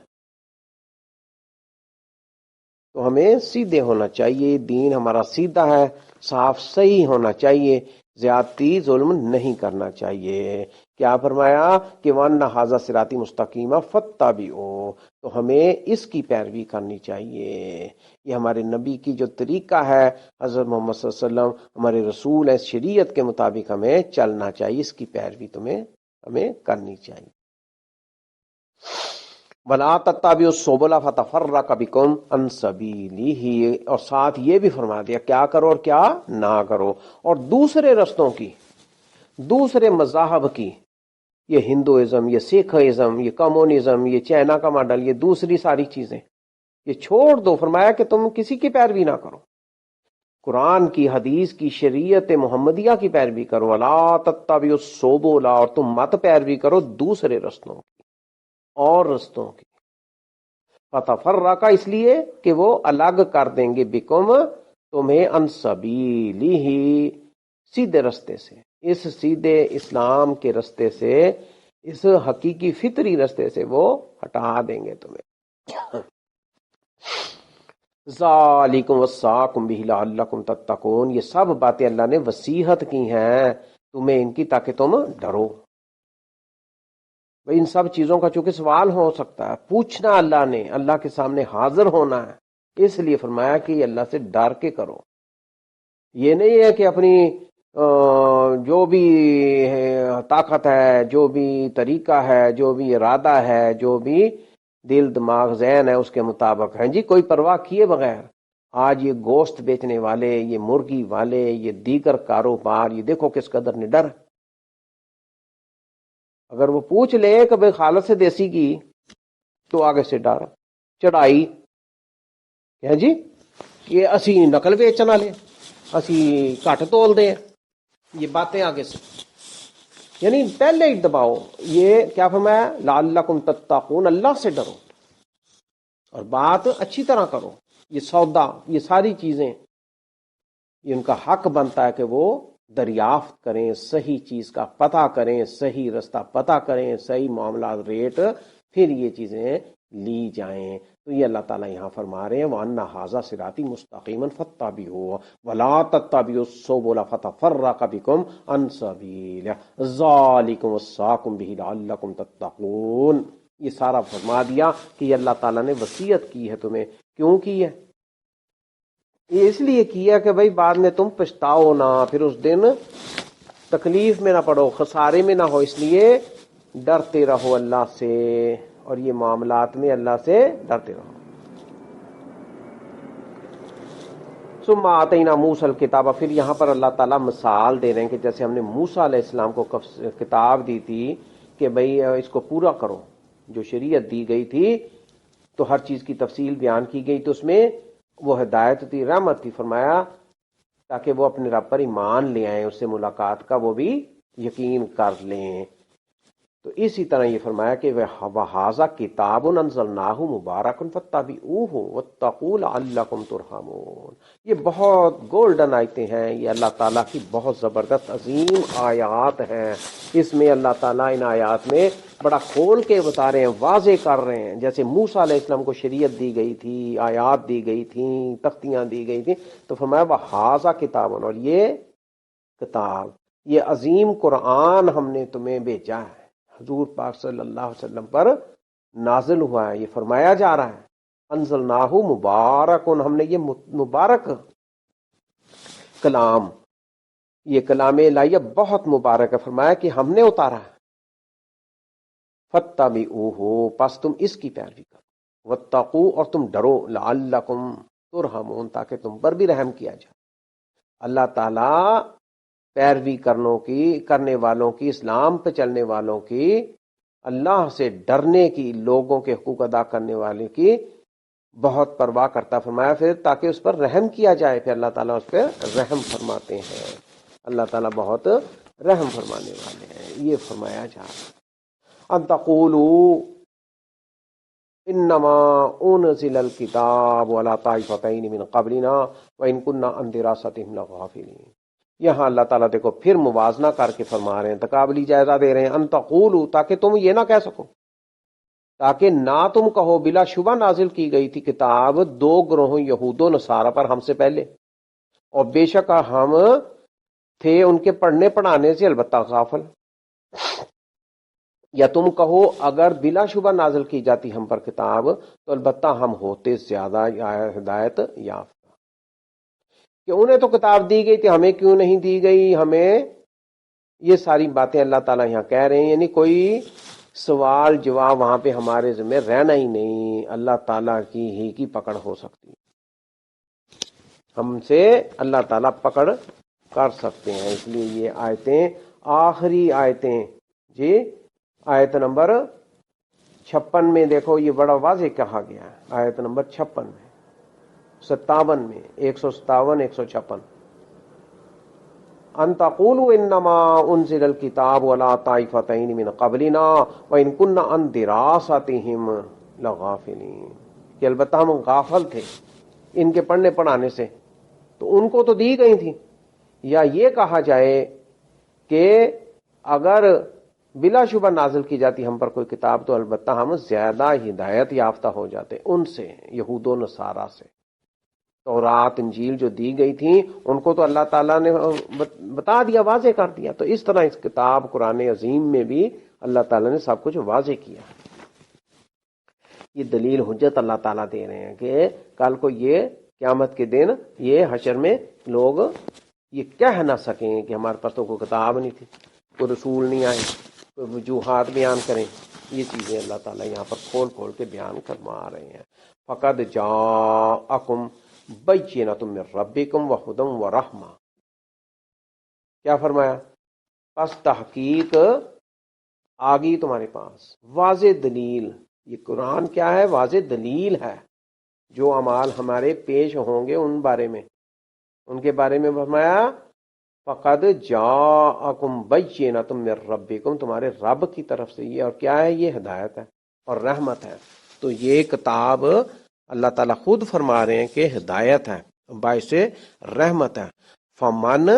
تو ہمیں سیدھے ہونا چاہیے، دین ہمارا سیدھا ہے، صاف صحیح ہونا چاہیے، زیادتی ظلم نہیں کرنا چاہیے۔ کیا فرمایا کہ وَأَنَّ هَٰذَا صِرَاطِي مُسْتَقِيمًا فَاتَّبِعُوهُ، تو ہمیں اس کی پیروی کرنی چاہیے۔ یہ ہمارے نبی کی جو طریقہ ہے، حضرت محمد صلی اللہ علیہ وسلم ہمارے رسول ہیں، شریعت کے مطابق ہمیں چلنا چاہیے، اس کی پیروی ہمیں کرنی چاہیے۔ وَلَا تَتَّبِعُوا السُّبُلَ فَتَفَرَّقَ بِكُمْ عَنْ سَبِيلِهِ، اور ساتھ یہ بھی فرما دیا کیا کرو اور کیا نہ کرو، اور دوسرے رستوں کی، دوسرے مذاہب کی، یہ ہندوازم، یہ سکھازم، یہ کمیونزم، یہ چائنا کا ماڈل، یہ دوسری ساری چیزیں یہ چھوڑ دو۔ فرمایا کہ تم کسی کی پیروی نہ کرو، قرآن کی، حدیث کی، شریعت محمدیہ کی پیروی کرو۔ وَلَا تَتَّبِعُوا السُّبُلَ، اور تم مت پیروی کرو دوسرے رستوں کی اور رستوں کی۔ فَتَفَرَّقَ، اس لیے کہ وہ الگ کر دیں گے، بکم، تمہیں، عن سبیلہ، سیدھے رستے سے، اس سیدھے اسلام کے رستے سے، اس حقیقی فطری رستے سے وہ ہٹا دیں گے تمہیں۔ ذالکم وصاکم بہ لعلکم تتقون، یہ سب باتیں اللہ نے وصیحت کی ہیں تمہیں ان کی تاکہ تم ڈرو۔ بھئی ان سب چیزوں کا چونکہ سوال ہو سکتا ہے، پوچھنا اللہ نے، اللہ کے سامنے حاضر ہونا ہے، اس لیے فرمایا کہ یہ اللہ سے ڈر کے کرو۔ یہ نہیں ہے کہ اپنی جو بھی طاقت ہے، جو بھی طریقہ ہے، جو بھی ارادہ ہے، جو بھی دل دماغ ذہن ہے اس کے مطابق ہیں جی، کوئی پرواہ کیے بغیر آج یہ گوشت بیچنے والے، یہ مرغی والے، یہ دیگر کاروبار، یہ دیکھو کس قدر نڈر ہے۔ اگر وہ پوچھ لے کہ بھئی خالص سے دیسی کی، تو آگے سے ڈر چڑھائی ہے جی، یہ اسی نقل ویچن والے، اسی گھٹ تول دے، یہ باتیں آگے سے، یعنی پہلے ہی دباؤ۔ یہ کیا فرمایا؟ لعلکم تتقون، اللہ سے ڈرو اور بات اچھی طرح کرو۔ یہ سودا، یہ ساری چیزیں، یہ ان کا حق بنتا ہے کہ وہ دریافت کریں، صحیح چیز کا پتہ کریں، صحیح رستہ پتہ کریں، صحیح معاملات ریٹ، پھر یہ چیزیں لی جائیں۔ تو یہ اللہ تعالیٰ یہاں فرما رہے ہیں وَأَنَّ هَٰذَا صِرَاطِي مُسْتَقِيمًا فَاتَّبِعُوهُ وَلَا تَتَّبِعُوا السُّبُلَ فَتَفَرَّقَ بِكُمْ عَن سَبِيلِهِ ذَٰلِكُمْ وَصَّاكُمْ بِهِ لَعَلَّكُمْ تَتَّقُونَ۔ یہ سارا فرما دیا کہ یہ اللہ تعالیٰ نے وصیت کی ہے تمہیں۔ کیوں کی ہے؟ یہ اس لیے کیا کہ بھئی بعد میں تم پچھتاؤ نہ، پھر اس دن تکلیف میں نہ پڑو، خسارے میں نہ ہو، اس لیے ڈرتے رہو اللہ سے، اور یہ معاملات میں اللہ سے ڈرتے رہو۔ ثم آتینا موسیٰ الکتاب، پھر یہاں پر اللہ تعالیٰ مثال دے رہے ہیں کہ جیسے ہم نے موسیٰ علیہ السلام کو کتاب دی تھی کہ بھئی اس کو پورا کرو، جو شریعت دی گئی تھی تو ہر چیز کی تفصیل بیان کی گئی، تو اس میں وہ ہدایت تھی، رحمت تھی، فرمایا تاکہ وہ اپنے رب پر ایمان لے آئیں، اس سے ملاقات کا وہ بھی یقین کر لیں۔ تو اسی طرح یہ فرمایا کہ وَهَٰذَا كِتَابٌ أَنزَلْنَاهُ مُبَارَكٌ فَاتَّبِعُوهُ وَاتَّقُوا لَعَلَّكُمْ تُرْحَمُونَ۔ یہ بہت گولڈن آیتیں ہیں، یہ اللہ تعالیٰ کی بہت زبردست عظیم آیات ہیں۔ اس میں اللہ تعالیٰ ان آیات میں بڑا کھول کے بتا رہے ہیں، واضح کر رہے ہیں۔ جیسے موسیٰ علیہ السلام کو شریعت دی گئی تھی، آیات دی گئی تھیں، تختیاں دی گئی تھیں، تو فرمایا وَهَٰذَا كِتَابٌ، اور یہ کتاب، یہ عظیم قرآن ہم نے تمہیں بھیجا ہے، حضور پاک صلی اللہ علیہ وسلم پر نازل ہوا ہے۔ یہ فرمایا جا رہا ہے انزلناہ مبارکن، ہم نے یہ مبارک کلام، یہ کلام الہیہ بہت مبارک ہے، فرمایا کہ ہم نے اتارا ہے۔ فاتبعوہ، پس تم اس کی پیروی کرو، واتقوا، اور تم ڈرو، لعلکم ترحمون، تاکہ تم پر بھی رحم کیا جائے۔ اللہ تعالیٰ پیروی کرنے والوں کی، اسلام پہ چلنے والوں کی، اللہ سے ڈرنے کی، لوگوں کے حقوق ادا کرنے والے کی بہت پرواہ کرتا، فرمایا پھر تاکہ اس پر رحم کیا جائے، پھر اللہ تعالیٰ اس پہ رحم فرماتے ہیں۔ اللہ تعالیٰ بہت رحم فرمانے والے ہیں، یہ فرمایا جا رہا ہے۔ ان تقولوا انما انزل الکتاب علی طائفتین من قبلنا وان كنا عن دراستهم لغافلین۔ یہاں اللہ تعالیٰ دیکھو پھر موازنہ کر کے فرما رہے ہیں، تقابلی جائزہ دے رہے ہیں، ان تقولوا، تاکہ تم یہ نہ کہہ سکو، تاکہ نہ تم کہو بلا شبہ نازل کی گئی تھی کتاب دو گروہوں یہود و نصارہ پر ہم سے پہلے، اور بے شک ہم تھے ان کے پڑھنے پڑھانے سے البتہ غافل، یا تم کہو اگر بلا شبہ نازل کی جاتی ہم پر کتاب تو البتہ ہم ہوتے زیادہ ہدایت یافتہ، کہ انہیں تو کتاب دی گئی تھی ہمیں کیوں نہیں دی گئی، ہمیں، یہ ساری باتیں اللہ تعالیٰ یہاں کہہ رہے ہیں، یعنی کوئی سوال جواب وہاں پہ ہمارے ذمہ رہنا ہی نہیں، اللہ تعالیٰ کی ہی کی پکڑ ہو سکتی ہے، ہم سے اللہ تعالیٰ پکڑ کر سکتے ہیں۔ اس لیے یہ آیتیں، آخری آیتیں جی، آیت نمبر 56 میں دیکھو یہ بڑا واضح کہا گیا ہے، آیت نمبر 56 میں، 57 میں، 157 156، ان تقولوا انما انزل الکتاب علی طائفتین من قبلنا وان كنا عن دراستهم لغافلین، کہ البتہ ہم غافل تھے ان کے پڑھنے پڑھانے سے، تو ان کو تو دی گئی تھی، یا یہ کہا جائے کہ اگر بلا شبہ نازل کی جاتی ہم پر کوئی کتاب تو البتہ ہم زیادہ ہدایت یافتہ ہو جاتے ان سے، یہود و نصارہ سے۔ تورات انجیل جو دی گئی تھی ان کو تو اللہ تعالیٰ نے بتا دیا، واضح کر دیا. تو اس طرح اس کتاب قرآن عظیم میں بھی اللہ تعالیٰ نے سب کچھ واضح کیا. یہ دلیل حجت اللہ تعالیٰ دے رہے ہیں کہ کل کو یہ قیامت کے دن یہ حشر میں لوگ یہ کہہ نہ سکیں کہ ہمارے پاس تو کوئی کتاب نہیں تھی، کوئی رسول نہیں آئے، کوئی وجوہات بیان کریں. یہ چیزیں اللہ تعالیٰ یہاں پر کھول کھول کے بیان فرما رہے ہیں. فقد جاءکم بینۃ من ربکم وہدی ورحمہ. کیا فرمایا؟ پس تحقیق آ گئی تمہارے پاس واضح دلیل. یہ قرآن کیا ہے؟ واضح دلیل ہے. جو اعمال ہمارے پیش ہوں گے ان کے بارے میں فرمایا فقد جاءکم بینۃ من ربکم، تمہارے رب کی طرف سے یہ. اور کیا ہے؟ یہ ہدایت ہے اور رحمت ہے. تو یہ کتاب اللہ تعالیٰ خود فرما رہے ہیں کہ ہدایت ہے، باعث رحمت ہے. فمن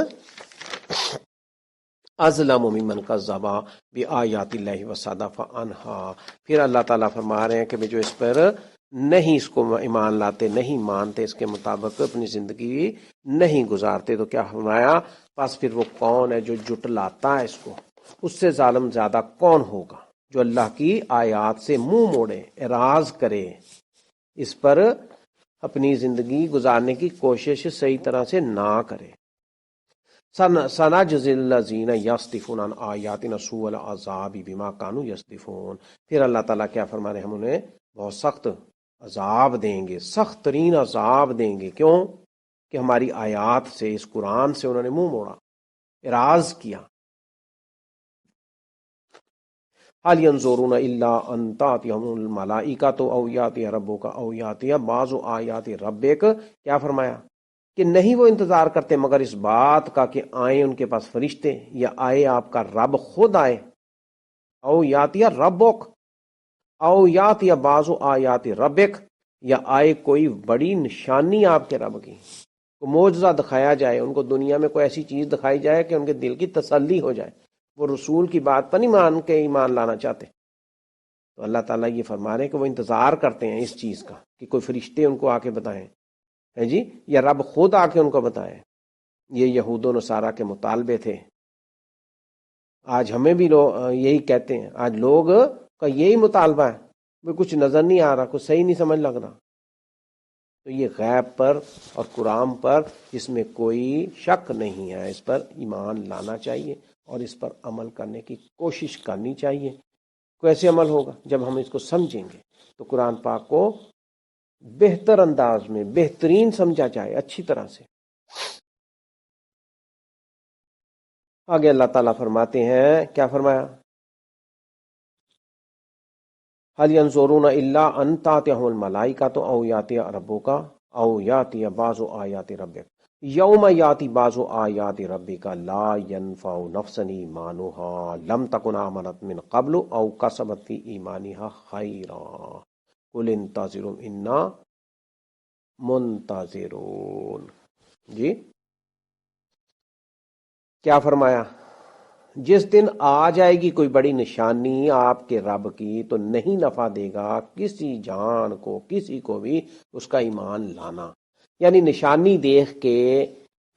ازلم ممن کذب بآیات اللہ وصدف عنہا. پھر اللہ تعالیٰ فرما رہے ہیں کہ جو اس پر نہیں اس کو ایمان لاتے، نہیں مانتے، اس کے مطابق اپنی زندگی نہیں گزارتے، تو کیا فرمایا؟ پس پھر وہ کون ہے جو جٹلاتا ہے اس کو؟ اس سے ظالم زیادہ کون ہوگا جو اللہ کی آیات سے منہ موڑے، اعراض کرے، اس پر اپنی زندگی گزارنے کی کوشش صحیح طرح سے نہ کرے. سنجزی الذین یصدفون عن آیاتنا سوء العذاب بما کانوا یصدفون. پھر اللہ تعالیٰ کیا فرما رہے ہیں؟ ہم انہیں بہت سخت عذاب دیں گے، سخت ترین عذاب دیں گے. کیوں؟ کہ ہماری آیات سے، اس قرآن سے انہوں نے منہ موڑا، اعراض کیا. هل ينظرون الا ان تأتيهم الملائکۃ او یأتی ربک او یأتی بعض آیات ربک. کیا فرمایا؟ کہ نہیں وہ انتظار کرتے مگر اس بات کا کہ آئیں ان کے پاس فرشتے، یا آئے آپ کا رب خود آئے. او یأتی ربک او یأتی بعض آیات ربک، یا آئے کوئی بڑی نشانی آپ کے رب کی، کو معجزہ دکھایا جائے، ان کو دنیا میں کوئی ایسی چیز دکھائی جائے کہ ان کے دل کی تسلی ہو جائے، وہ رسول کی بات پر نہیں مان کے ایمان لانا چاہتے. تو اللہ تعالیٰ یہ فرما رہے ہیں کہ وہ انتظار کرتے ہیں اس چیز کا کہ کوئی فرشتے ان کو آ کے بتائیں، ہے جی، یا رب خود آ کے ان کو بتائے. یہ یہود و نصارہ کے مطالبے تھے. آج ہمیں بھی یہی کہتے ہیں، آج لوگ کا یہی مطالبہ ہے، وہ کچھ نظر نہیں آ رہا، کچھ صحیح نہیں سمجھ لگ رہا. تو یہ غیب پر اور قرآن پر اس میں کوئی شک نہیں ہے، اس پر ایمان لانا چاہیے اور اس پر عمل کرنے کی کوشش کرنی چاہیے. کیسے عمل ہوگا؟ جب ہم اس کو سمجھیں گے تو قرآن پاک کو بہتر انداز میں بہترین سمجھا جائے، اچھی طرح سے. آگے اللہ تعالیٰ فرماتے ہیں، کیا فرمایا؟ هل ينظرون الا ان تأتيهم الملائکۃ او یأتی ربک او یأتی بعض آیات ربک یوم یأتی بعض آیات ربک لا ينفع نفسا ایمانها لم تکن آمنت من قبل او کسبت فی ایمانها خیرا قل انتظروا انا منتظرون. جی کیا فرمایا؟ جس دن آ جائے گی کوئی بڑی نشانی آپ کے رب کی تو نہیں نفع دے گا کسی جان کو، کسی کو بھی اس کا ایمان لانا. یعنی نشانی دیکھ کے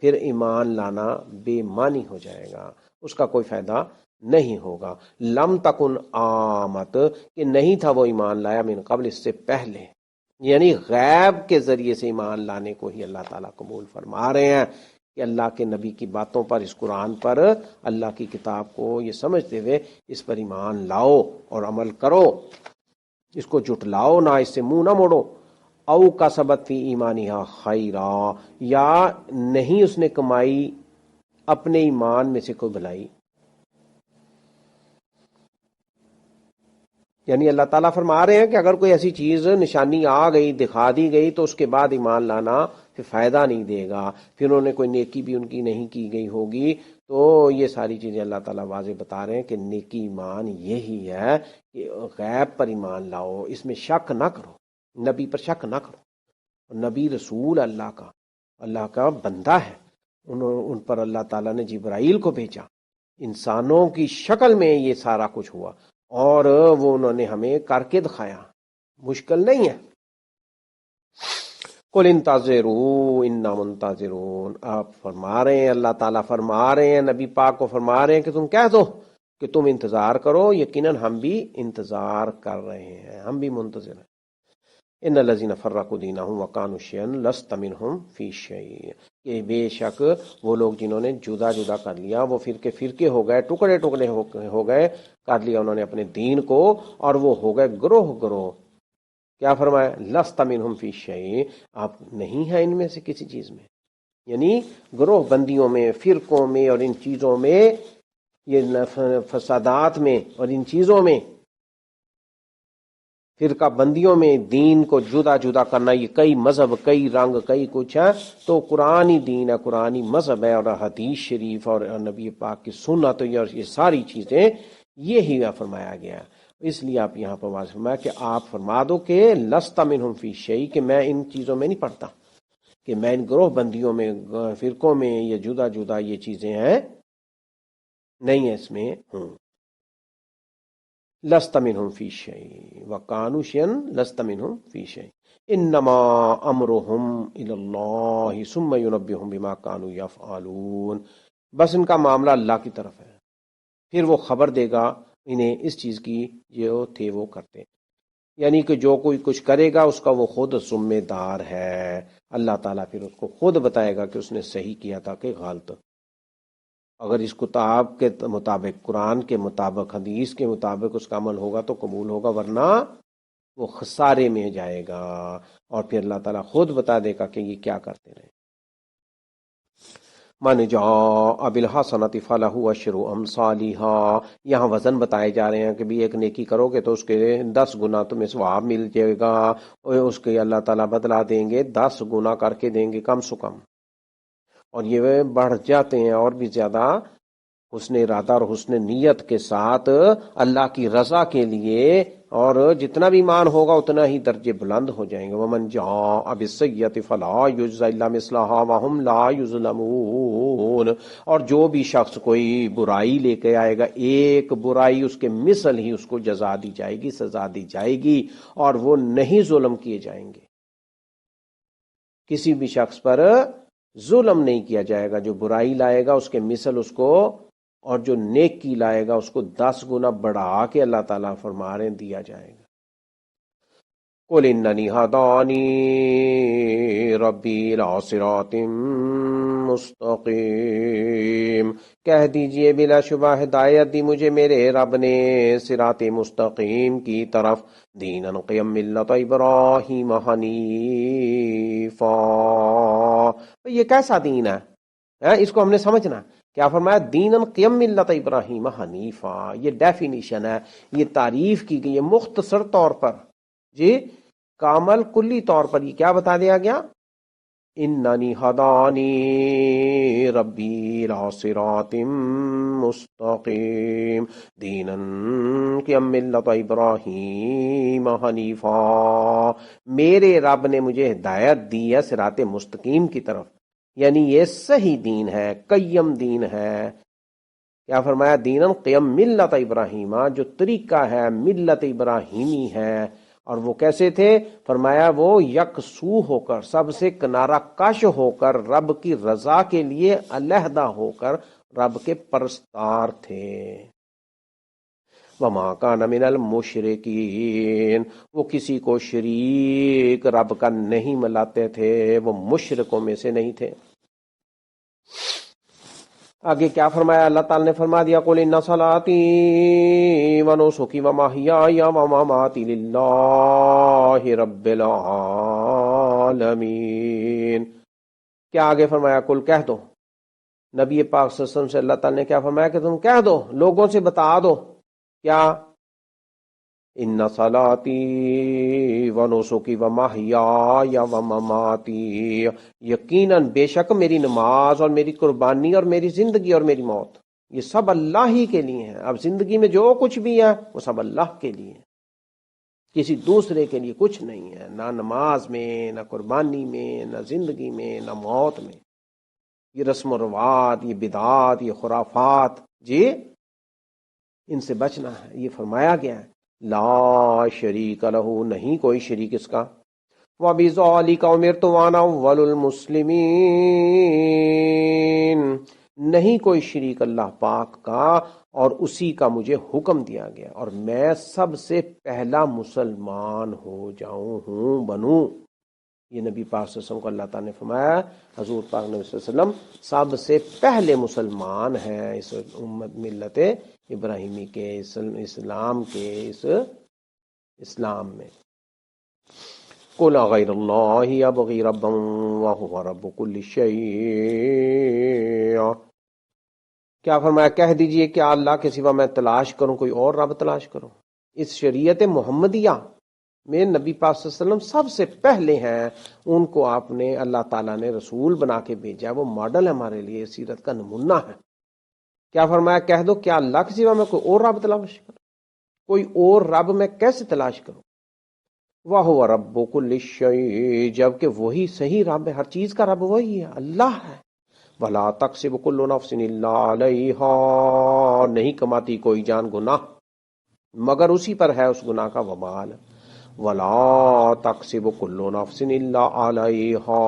پھر ایمان لانا بے معنی ہو جائے گا، اس کا کوئی فائدہ نہیں ہوگا. لم تکن آمت، کہ نہیں تھا وہ ایمان لایا، من قبل، اس سے پہلے. یعنی غیب کے ذریعے سے ایمان لانے کو ہی اللہ تعالیٰ قبول فرما رہے ہیں کہ اللہ کے نبی کی باتوں پر، اس قرآن پر، اللہ کی کتاب کو یہ سمجھتے ہوئے اس پر ایمان لاؤ اور عمل کرو، اس کو جھٹلاؤ نہ، اس سے منہ نہ موڑو. او کا سبت فی ایمانہا خیرا، یا نہیں اس نے کمائی اپنے ایمان میں سے کوئی بھلائی. یعنی اللہ تعالیٰ فرما رہے ہیں کہ اگر کوئی ایسی چیز نشانی آ گئی، دکھا دی گئی، تو اس کے بعد ایمان لانا پھر فائدہ نہیں دے گا، پھر انہوں نے کوئی نیکی بھی ان کی نہیں کی گئی ہوگی. تو یہ ساری چیزیں اللہ تعالیٰ واضح بتا رہے ہیں کہ نیکی ایمان یہی ہے کہ غیب پر ایمان لاؤ، اس میں شک نہ کرو، نبی پر شک نہ کرو. نبی رسول اللہ کا بندہ ہے، ان پر اللہ تعالیٰ نے جبرائیل کو بھیجا، انسانوں کی شکل میں یہ سارا کچھ ہوا، اور وہ انہوں نے ہمیں کر کے دکھایا، مشکل نہیں ہے. قل انتظروا انا منتظرون، آپ فرما رہے ہیں، اللہ تعالیٰ فرما رہے ہیں نبی پاک کو، فرما رہے ہیں کہ تم کہہ دو کہ تم انتظار کرو، یقیناً ہم بھی انتظار کر رہے ہیں، ہم بھی منتظر ہیں۔ ان الذین فرقوا دینہم وکانوا شیعا لست منہم فی شیء، کہ بے شک وہ لوگ جنہوں نے جدا جدا کر لیا، وہ فرقے فرقے ہو گئے، ٹکڑے ٹکڑے ہو گئے، کر لیا انہوں نے اپنے دین کو، اور وہ ہو گئے گروہ گروہ۔ کیا فرمایا؟ لست منہم فی شیء، آپ نہیں ہیں ان میں سے کسی چیز میں، یعنی گروہ بندیوں میں، فرقوں میں، اور ان چیزوں میں، یہ فسادات میں اور ان چیزوں میں، فرقہ بندیوں میں، دین کو جدا جدا کرنا، یہ کئی مذہب، کئی رنگ، کئی کچھ ہے، تو قرآنی دین ہے، قرآنی مذہب ہے، اور حدیث شریف اور نبی پاک کی سنت، اور یہ ساری چیزیں یہی فرمایا گیا۔ اس لیے آپ یہاں پر واضح فرمایا کہ آپ فرما دو کہ لست منہم فی شیء، کہ میں ان چیزوں میں نہیں پڑھتا، کہ میں ان گروہ بندیوں میں، فرقوں میں، یہ جدا جدا یہ چیزیں ہیں، نہیں ہے اس میں ہوں۔ لست منہم فی شیء وکانوا شیئا لست منہم فی شیء انما امرہم الی اللہ ثم ینبئہم بما کانوا یفعلون، بس ان کا معاملہ اللہ کی طرف ہے، پھر وہ خبر دے گا انہیں اس چیز کی جو تھے وہ کرتے، یعنی کہ جو کوئی کچھ کرے گا اس کا وہ خود ذمہ دار ہے، اللہ تعالیٰ پھر اس کو خود بتائے گا کہ اس نے صحیح کیا تھا کہ غلط۔ اگر اس کتاب کے مطابق، قرآن کے مطابق، حدیث کے مطابق اس کا عمل ہوگا تو قبول ہوگا، ورنہ وہ خسارے میں جائے گا، اور پھر اللہ تعالیٰ خود بتا دے گا کہ یہ کیا کرتے رہے۔ من جاء بالحسنۃ فلہ عشر امثالھا، یہاں وزن بتائے جا رہے ہیں کہ بھی ایک نیکی کرو گے تو اس کے 10 گنا تمہیں ثواب مل جائے گا، اور اس کے اللہ تعالیٰ بدلا دیں گے، 10 گنا کر کے دیں گے کم سے کم، اور یہ بڑھ جاتے ہیں اور بھی زیادہ حسن ارادہ اور حسن نیت کے ساتھ اللہ کی رضا کے لیے، اور جتنا بھی ایمان ہوگا اتنا ہی درجے بلند ہو جائیں گے۔ ومن جاء بالسیئۃ فلا یجزی الا مثلھا وهم لا یظلمون، اور جو بھی شخص کوئی برائی لے کے آئے گا، ایک برائی اس کے مثل ہی اس کو جزا دی جائے گی، سزا دی جائے گی، اور وہ نہیں ظلم کیے جائیں گے، کسی بھی شخص پر ظلم نہیں کیا جائے گا، جو برائی لائے گا اس کے مثل اس کو، اور جو نیکی لائے گا اس کو 10 گنا بڑھا کے اللہ تعالیٰ فرما رہے ہیں دیا جائے گا۔ قل اننی ہدانی ربی الی صراط مستقیم، کہہ دیجئے بلا شبہ ہدایت دی مجھے میرے رب نے صراط مستقیم کی طرف، دینا قیم ملت ابراہیم حنیفا، یہ کیسا دین ہے؟ اس کو ہم نے سمجھنا۔ کیا فرمایا؟ دین قیم ملت ابراہیم حنیفا، یہ ڈیفینیشن ہے، یہ تعریف کی گئی ہے مختصر طور پر، جی کامل کلی طور پر یہ کیا بتا دیا گیا؟ اننی ہدانی ربی الی صراط مستقیم دینا قیم ملت ابراہیم حنیفا، میرے رب نے مجھے ہدایت دی ہے صراط مستقیم کی طرف، یعنی یہ صحیح دین ہے، قیم دین ہے۔ کیا فرمایا؟ دینن قیم ملت ابراہیم، جو طریقہ ہے ملت ابراہیمی ہے، اور وہ کیسے تھے؟ فرمایا وہ یکسو ہو کر، سب سے کنارہ کش ہو کر، رب کی رضا کے لیے علیحدہ ہو کر رب کے پرستار تھے۔ وما کان من المشرکین، وہ کسی کو شریک رب کا نہیں ملاتے تھے، وہ مشرکوں میں سے نہیں تھے۔ آگے کیا فرمایا؟ اللہ تعالی نے فرما دیا قل ان صلاتی ونسکی ومحیای ومماتی للہ رب العالمین، کیا آگے فرمایا؟ قل کہہ دو، نبی پاک صلی اللہ علیہ وسلم سے اللہ تعالی نے کیا فرمایا کہ تم کہہ دو، لوگوں سے بتا دو، کیا؟ ان صلاتی ونسکی ومحیای ومماتی، یقیناً بے شک میری نماز اور میری قربانی اور میری زندگی اور میری موت، یہ سب اللہ ہی کے لیے ہیں۔ اب زندگی میں جو کچھ بھی ہے وہ سب اللہ کے لیے ہے، کسی دوسرے کے لیے کچھ نہیں ہے، نہ نماز میں، نہ قربانی میں، نہ زندگی میں، نہ موت میں۔ یہ رسم و رواج، یہ بدعات، یہ خرافات، جی ان سے بچنا ہے۔ یہ فرمایا گیا ہے لا شریک لہ، نہیں کوئی شریک اس کا، وَبِذَلِكَ أُمِرْتُ وَأَنَا أَوَّلُ الْمُسْلِمِينَ، نہیں کوئی شریک اللہ پاک کا اور اسی کا مجھے حکم دیا گیا اور میں سب سے پہلا مسلمان ہو جاؤں ہوں بنوں۔ یہ نبی پاک صلی اللہ علیہ وسلم کو اللہ تعالیٰ نے فرمایا، حضور پاک نبی صلی اللہ علیہ وسلم سب سے پہلے مسلمان ہیں اس امت ملت ابراہیمی کے، اسلام کے، اس اسلام میں۔ قُلْ غَيْرَ اللَّهِ أَبْغِي رَبًّا وَهُوَ رَبُّ كُلِّ شَيْءٍ، کیا فرمایا کہہ دیجئے کیا اللہ کے سوا میں تلاش کروں، کوئی اور رب تلاش کروں؟ اس شریعت محمدیہ میں نبی پاک صلی اللہ علیہ وسلم سب سے پہلے ہیں، ان کو آپ نے اللہ تعالیٰ نے رسول بنا کے بھیجا، وہ ماڈل ہے ہمارے لیے، سیرت کا نمونہ ہے۔ کیا فرمایا کہہ دو کیا اللہ کے سوا میں کوئی اور رب تلاش کروں، کوئی اور رب میں کیسے تلاش کروں؟ وَهُوَ رَبُّ كُلِّ شَيْءٍ، جبکہ وہی صحیح رب ہے، ہر چیز کا رب وہی ہے، اللہ ہے۔ وَلَا تَكْسِبُ كُلُّ نَفْسٍ إِلَّا عَلَيْهَا، نہیں کماتی کوئی جان گناہ مگر اسی پر ہے اس گناہ کا وبال۔ وَلَا تَكْسِبُ كُلُّ نَفْسٍ إِلَّا عَلَيْهَا،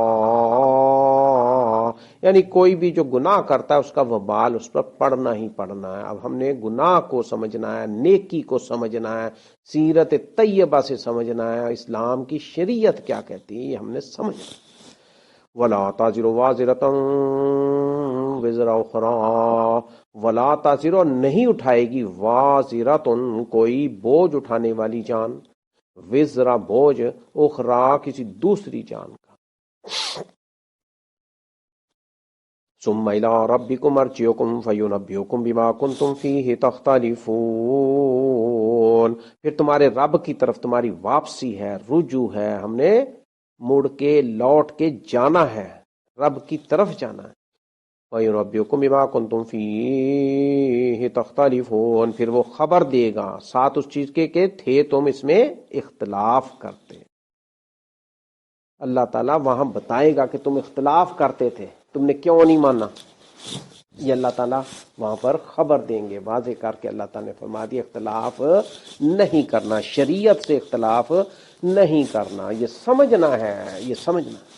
یعنی کوئی بھی جو گناہ کرتا ہے اس کا وبال اس پر پڑنا ہی پڑنا ہے۔ اب ہم نے گناہ کو سمجھنا ہے، نیکی کو سمجھنا ہے، سیرت طیبہ سے سمجھنا ہے، اسلام کی شریعت کیا کہتی ہے یہ ہم نے سمجھنا ہے۔ وَلَا تَزِرُ وَازِرَةٌ وِزْرَ أُخْرَىٰ، وَلَا تَزِرُ، نہیں اٹھائے گی، وَازِرَةٌ، کوئی بوجھ اٹھانے والی جان، وزر بوجھ، اخرا کسی دوسری جان کا۔ ثم إلى ربكم مرجعكم فينبئكم بما كنتم فيه تختلفون، پھر تمہارے رب کی طرف تمہاری واپسی ہے، رجوع ہے، ہم نے مڑ کے لوٹ کے جانا ہے، رب کی طرف جانا ہے۔ وَيُنَبِّئُكُم بِمَا كُنتُمْ فِيهِ تَخْتَلِفُونَ، پھر وہ خبر دے گا ساتھ اس چیز کے کہ تھے تم اس میں اختلاف کرتے۔ اللہ تعالیٰ وہاں بتائے گا کہ تم اختلاف کرتے تھے، تم نے کیوں نہیں مانا، یہ اللہ تعالیٰ وہاں پر خبر دیں گے، واضح کر کے اللہ تعالیٰ نے فرما دیا اختلاف نہیں کرنا، شریعت سے اختلاف نہیں کرنا، یہ سمجھنا ہے، یہ سمجھنا ہے۔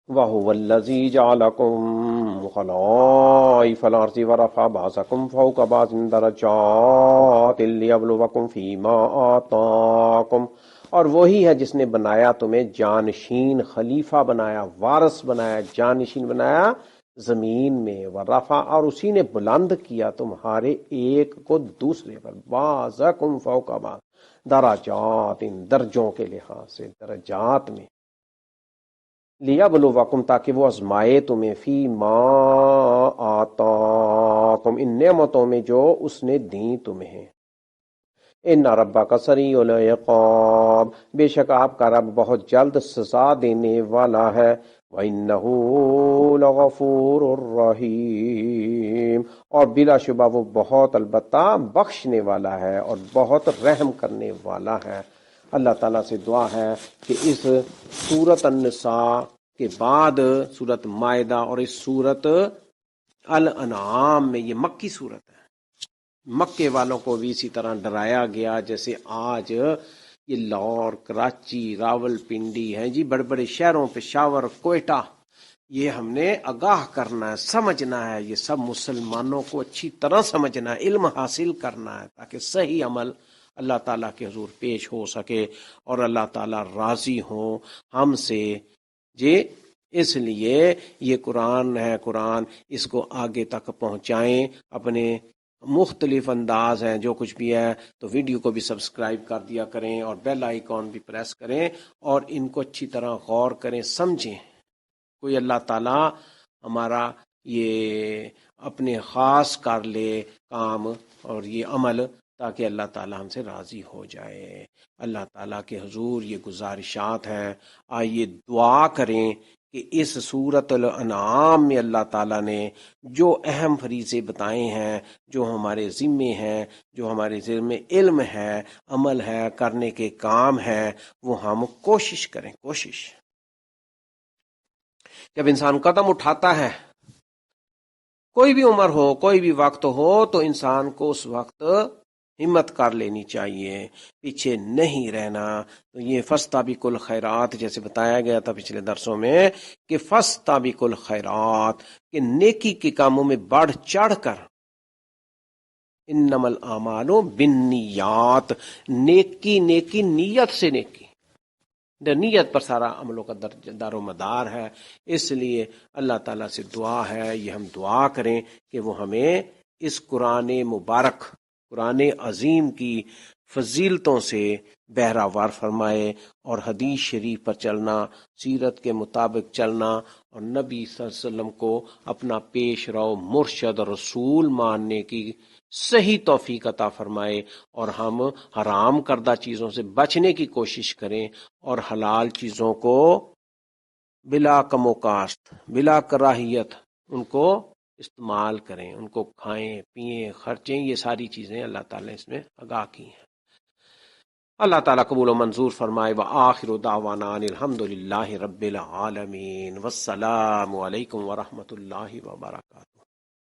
وَهُوَ الَّذِي جَعَلَكُمْ خَلَائِفَ الْأَرْضِ وَرَفَعَ بَعْضَكُمْ فَوْقَ بَعْضٍ دَرَجَاتٍ لِيَبْلُوَكُمْ فِي مَا آتَاكُمْ، اور وہی ہے جس نے بنایا تمہیں جانشین، خلیفہ بنایا، وارث بنایا، جانشین بنایا زمین میں، ورفع، اور اسی نے بلند کیا تمہارے ایک کو دوسرے پر، بعضکم فوق بعض، درجات، درجوں کے لحاظ سے، درجات میں، لیبلوکم، تاکہ وہ آزمائے تمہیں، فی ما آتاکم، ان نعمتوں میں جو اس نے دیں تمہیں۔ ان ربک سریع العقاب، بے شک آپ کا رب بہت جلد سزا دینے والا ہے، وَإِنَّهُ لَغَفُورٌ رَحِيمٌ، اور بلا شبہ وہ بہت البتہ بخشنے والا ہے اور بہت رحم کرنے والا ہے۔ اللہ تعالیٰ سے دعا ہے کہ اس سورۃ النساء کے بعد سورۃ مائدہ اور اس سورۃ الانعام میں، یہ مکی سورت ہے، مکے والوں کو بھی اسی طرح ڈرایا گیا جیسے آج یہ لاہور، کراچی، راول پنڈی ہیں جی، بڑے بڑے شہروں، پشاور، کوئٹہ، یہ ہم نے آگاہ کرنا ہے، سمجھنا ہے، یہ سب مسلمانوں کو اچھی طرح سمجھنا ہے، علم حاصل کرنا ہے، تاکہ صحیح عمل اللہ تعالیٰ کے حضور پیش ہو سکے اور اللہ تعالیٰ راضی ہوں ہم سے جی۔ اس لیے یہ قرآن ہے، قرآن اس کو آگے تک پہنچائیں، اپنے مختلف انداز ہیں، جو کچھ بھی ہے تو ویڈیو کو بھی سبسکرائب کر دیا کریں اور بیل آئیکن بھی پریس کریں اور ان کو اچھی طرح غور کریں، سمجھیں، کوئی اللہ تعالیٰ ہمارا یہ اپنے خاص کر لے کام اور یہ عمل، تاکہ اللہ تعالیٰ ہم سے راضی ہو جائے۔ اللہ تعالیٰ کے حضور یہ گزارشات ہیں، آئیے دعا کریں کہ اس سورۃ الانعام میں اللہ تعالیٰ نے جو اہم فریضے بتائے ہیں، جو ہمارے ذمے ہیں، جو ہمارے ذمے علم ہے، عمل ہے، کرنے کے کام ہے، وہ ہم کوشش کریں، کوشش۔ جب انسان قدم اٹھاتا ہے، کوئی بھی عمر ہو، کوئی بھی وقت ہو، تو انسان کو اس وقت ہمت کر لینی چاہیے، پیچھے نہیں رہنا۔ تو یہ فاستبقوا الخیرات جیسے بتایا گیا تھا پچھلے درسوں میں کہ فاستبقوا الخیرات، کہ نیکی کے کاموں میں بڑھ چڑھ کر، انما الاعمال بالنیات، نیکی نیت سے نیکی، نیت پر سارا عملوں کا دار و مدار ہے۔ اس لیے اللہ تعالیٰ سے دعا ہے، یہ ہم دعا کریں کہ وہ ہمیں اس قرآن مبارک، قرآن عظیم کی فضیلتوں سے بہراور فرمائے، اور حدیث شریف پر چلنا، سیرت کے مطابق چلنا، اور نبی صلی اللہ علیہ وسلم کو اپنا پیش رو مرشد اور رسول ماننے کی صحیح توفیق عطا فرمائے، اور ہم حرام کردہ چیزوں سے بچنے کی کوشش کریں، اور حلال چیزوں کو بلا کم و کاشت، بلا کراہیت ان کو استعمال کریں، ان کو کھائیں پئیں خرچیں۔ یہ ساری چیزیں اللہ تعالیٰ نے اس میں آگاہ کی ہیں۔ اللہ تعالیٰ قبول و منظور فرمائے۔ وآخر دعوانا ان الحمد للہ رب العالمین، والسلام علیکم ورحمۃ اللہ وبرکاتہ۔